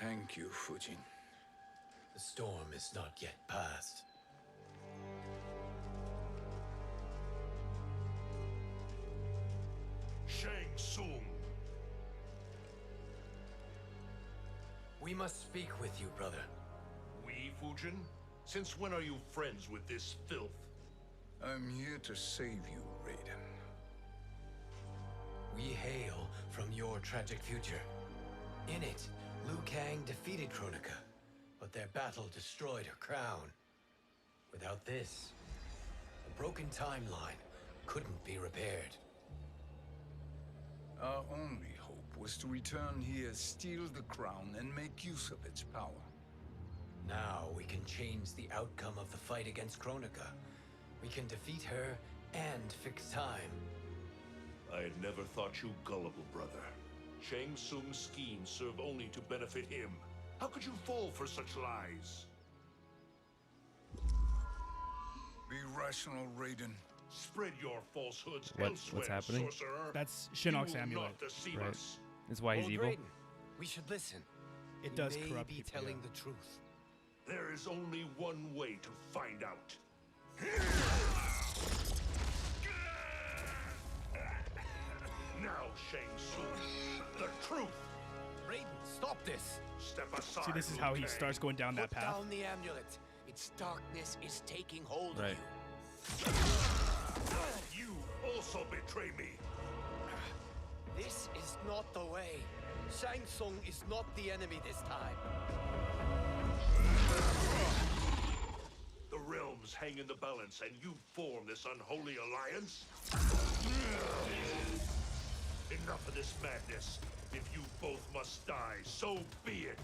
Thank you, Fujin.
The storm is not yet past.
Shang Tsung.
We must speak with you, brother.
We, Fujin? Since when are you friends with this filth?
I'm here to save you, Raiden.
We hail from your tragic future. In it, Liu Kang defeated Kronika, but their battle destroyed her crown. Without this, a broken timeline couldn't be repaired.
Our only hope was to return here, steal the crown, and make use of its power.
Now we can change the outcome of the fight against Kronika. We can defeat her and fix time.
I had never thought you gullible, brother. Shang Tsung's schemes serve only to benefit him. How could you fall for such lies?
Be rational, Raiden.
Spread your falsehoods
What's
elsewhere,
happening?
sorcerer.
That's
You
Shinnok's
will
amulet.
not deceive
Right.
us.
That's why he's
Lord
evil.
Raiden, we should listen.
It does
He may
corrupt
be
people,
telling
yeah.
the truth.
There is only one way to find out. Now, Shang Tsung, the truth.
Raiden, stop this.
Step aside.
See, this is
Liu
how he
Kang.
starts going down that
Put
path.
down the amulet. Its darkness is taking hold
Right.
of you.
You also betray me.
This is not the way. Shang Tsung is not the enemy this time.
The realms hang in the balance, and you form this unholy alliance? Enough of this madness. If you both must die, so be it.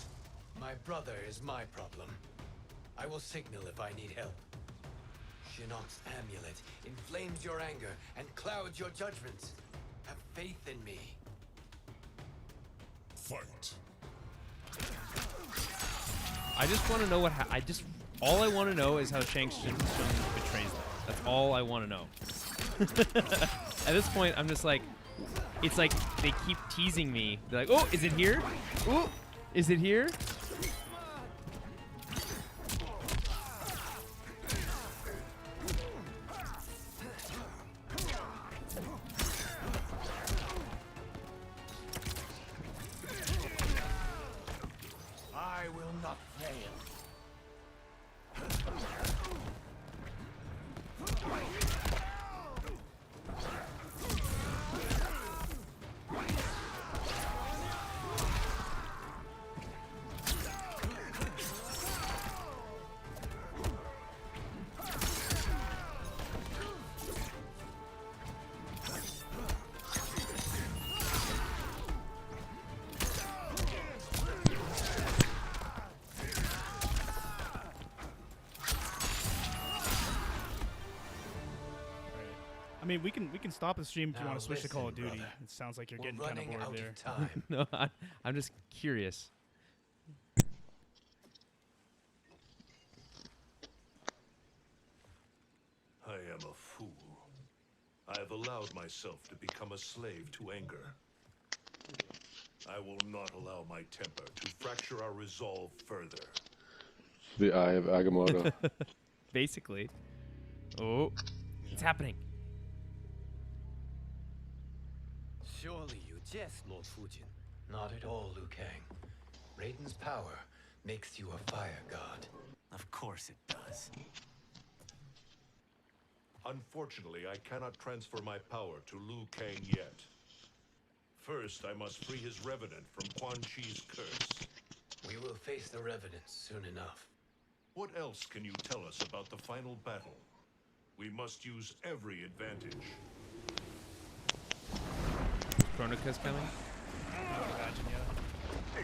My brother is my problem. I will signal if I need help. Shinnok's amulet inflames your anger and clouds your judgments. Have faith in me.
Fight.
I just want to know all I want to know is how Shang Tsung betrays them. That's all I want to know. At this point, I'm just like, it's like they keep teasing me. They're like, oh, is it here? Oh, is it here?
I will not fail.
I mean, we can stop the stream if you
Now
want to switch to Call of
listen,
Duty.
brother.
It sounds like you're
We're
getting kind of
running
bored
out
there.
of time.
No, I'm just curious.
I am a fool. I have allowed myself to become a slave to anger. I will not allow my temper to fracture our resolve further.
The Eye of Agamotto.
Basically. Oh, it's happening.
Surely you jest, Lord Fujin. Not at all, Liu Kang. Raiden's power makes you a fire god.
Of course it does.
Unfortunately, I cannot transfer my power to Liu Kang yet. First, I must free his revenant from Quan Chi's curse.
We will face the Revenants soon enough.
What else can you tell us about the final battle? We must use every advantage.
Kronika's coming.
I would imagine, yeah.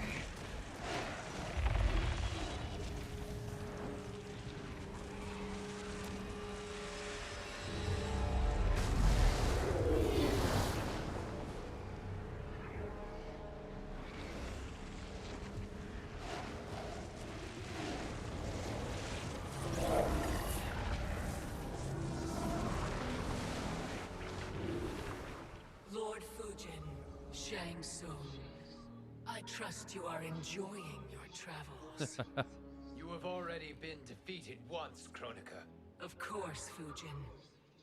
Lord Fujin, Shang Tsung, I trust you are enjoying your travels.
You have already been defeated once, Kronika.
Of course, Fujin.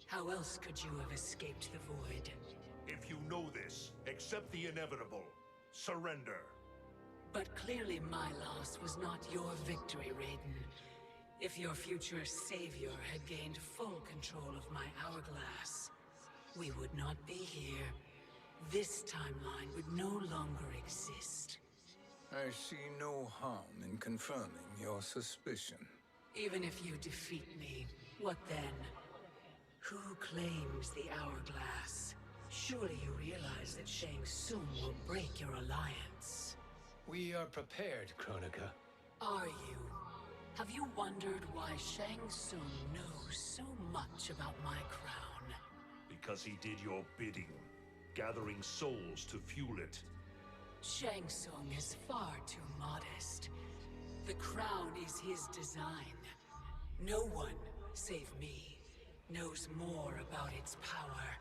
How else could you have escaped the void?
If you know this, accept the inevitable. Surrender.
But clearly my loss was not your victory, Raiden. If your future savior had gained full control of my hourglass, we would not be here. This timeline would no longer exist.
I see no harm in confirming your suspicion.
Even if you defeat me, what then? Who claims the hourglass? Surely you realize that Shang Tsung will break your alliance.
We are prepared, Kronika.
Are you? Have you wondered why Shang Tsung knows so much about my crown?
Because he did your bidding, gathering souls to fuel it.
Shang Tsung is far too modest. The crown is his design. No one, save me, knows more about its power.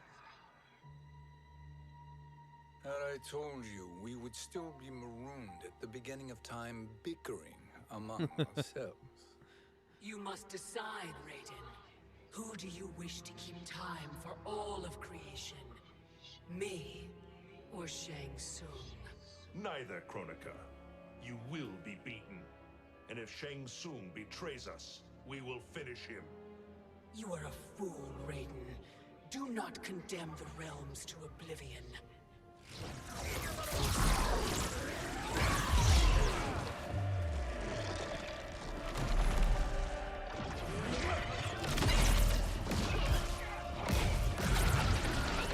Had I told you we would still be marooned at the beginning of time bickering among ourselves.
You must decide, Raiden. Who do you wish to keep time for all of creation? Me or Shang Tsung?
Neither, Kronika. You will be beaten. And if Shang Tsung betrays us, we will finish him.
You are a fool, Raiden. Do not condemn the realms to oblivion.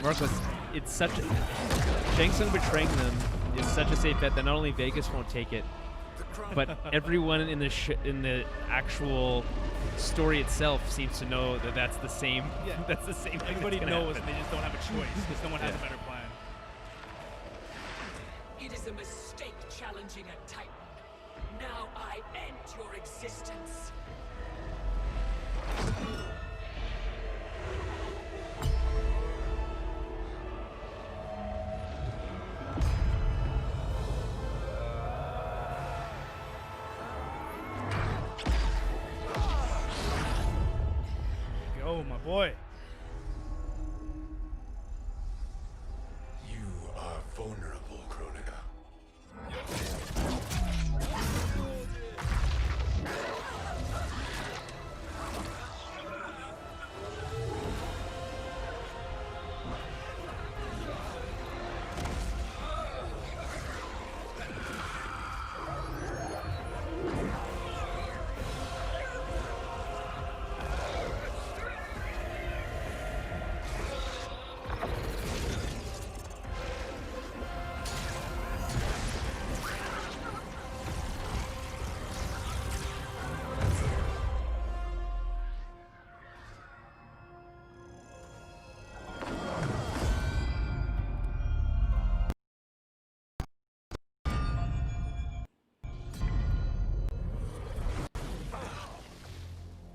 Marcos, it's such a... Shang Tsung betraying them is such a safe bet that not only Vegas won't take it, but everyone in the actual story itself seems to know that that's the same.
Yeah.
That's the same thing.
Everybody
that's gonna
knows,
happen.
and they just don't have a choice because no one has a
Yeah.
better plan.
It is a mistake challenging a Titan. Now I end your existence.
Go, my boy.
You are vulnerable, Kronika.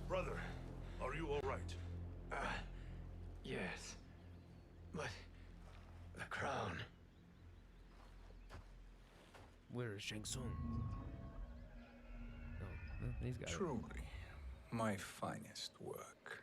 Brother, are you all right?
Yes. But the crown.
Where is Shang Tsung? Oh, he's got it.
Truly, my finest work.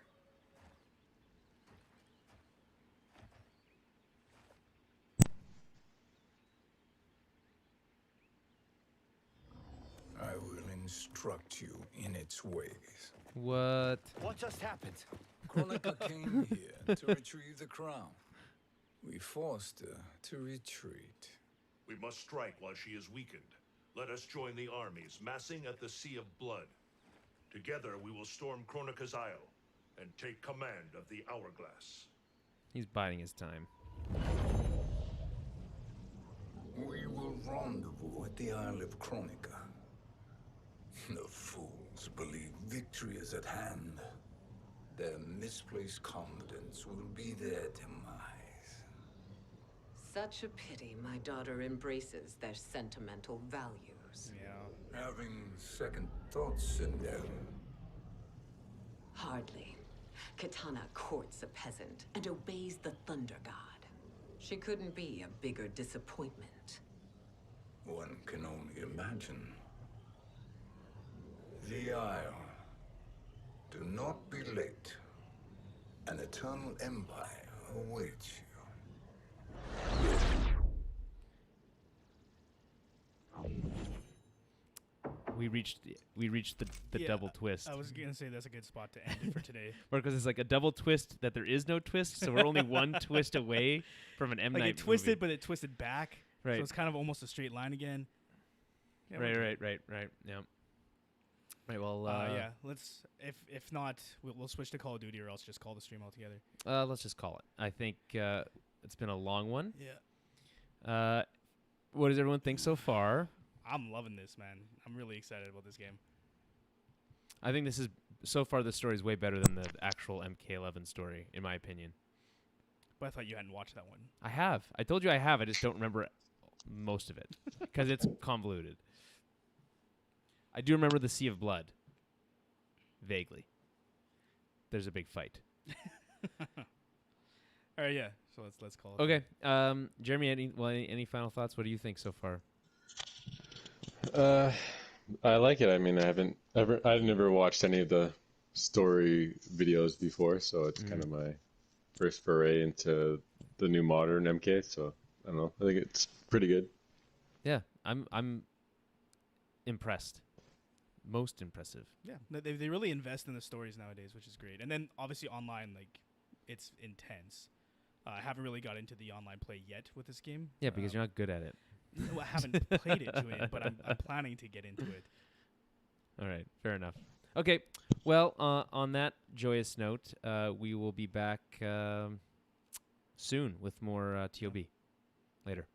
I will instruct you in its ways.
What?
What just happened?
Kronika came here to retrieve the crown. We forced her to retreat.
We must strike while she is weakened. Let us join the armies, massing at the Sea of Blood. Together we will storm Kronika's Isle and take command of the Hourglass.
He's biding his time.
We will rendezvous at the Isle of Kronika. The fools believe victory is at hand. Their misplaced confidence will be their demise.
Such a pity my daughter embraces their sentimental values.
Yeah. Having second thoughts in them.
Hardly. Kitana courts a peasant and obeys the Thunder God. She couldn't be a bigger disappointment.
One can only imagine. The Isle. Do not be late. An eternal empire awaits you.
We reached the
Yeah,
double twist.
I was gonna say that's a good spot to end it for today.
Marcos is like a double twist that there is no twist, so we're only one twist away from an M.
Like
Night
it twisted,
movie.
but it twisted back.
Right.
So it's kind of almost a straight line again. Yeah,
Right,
we're
right,
good.
right. Yeah. Right. Well.
Yeah. Let's. If not, we'll switch to Call of Duty, or else just call the stream altogether.
Let's just call it. I think it's been a long one.
Yeah.
What does everyone think so far?
I'm loving this, man. I'm really excited about this game.
I think this is so far. The story is way better than the actual MK11 story, in my opinion.
But I thought you hadn't watched that one.
I have. I told you I have. I just don't remember most of it because it's convoluted. I do remember the Sea of Blood. Vaguely. There's a big fight.
All right, yeah. So let's call it.
Okay. Jeremy, any final thoughts? What do you think so far?
I like it. I mean, I've never watched any of the story videos before, so it's kind of my first foray into the new modern MK. So I don't know. I think it's pretty good.
Yeah, I'm impressed. Most impressive.
Yeah, they really invest in the stories nowadays, which is great. And then obviously online, like, it's intense. I haven't really got into the online play yet with this game.
Yeah, because you're not good at it.
Well, I haven't played it to it, but I'm planning to get into it.
All right, fair enough. Okay, well, on that joyous note, we will be back soon with more ToB. Later.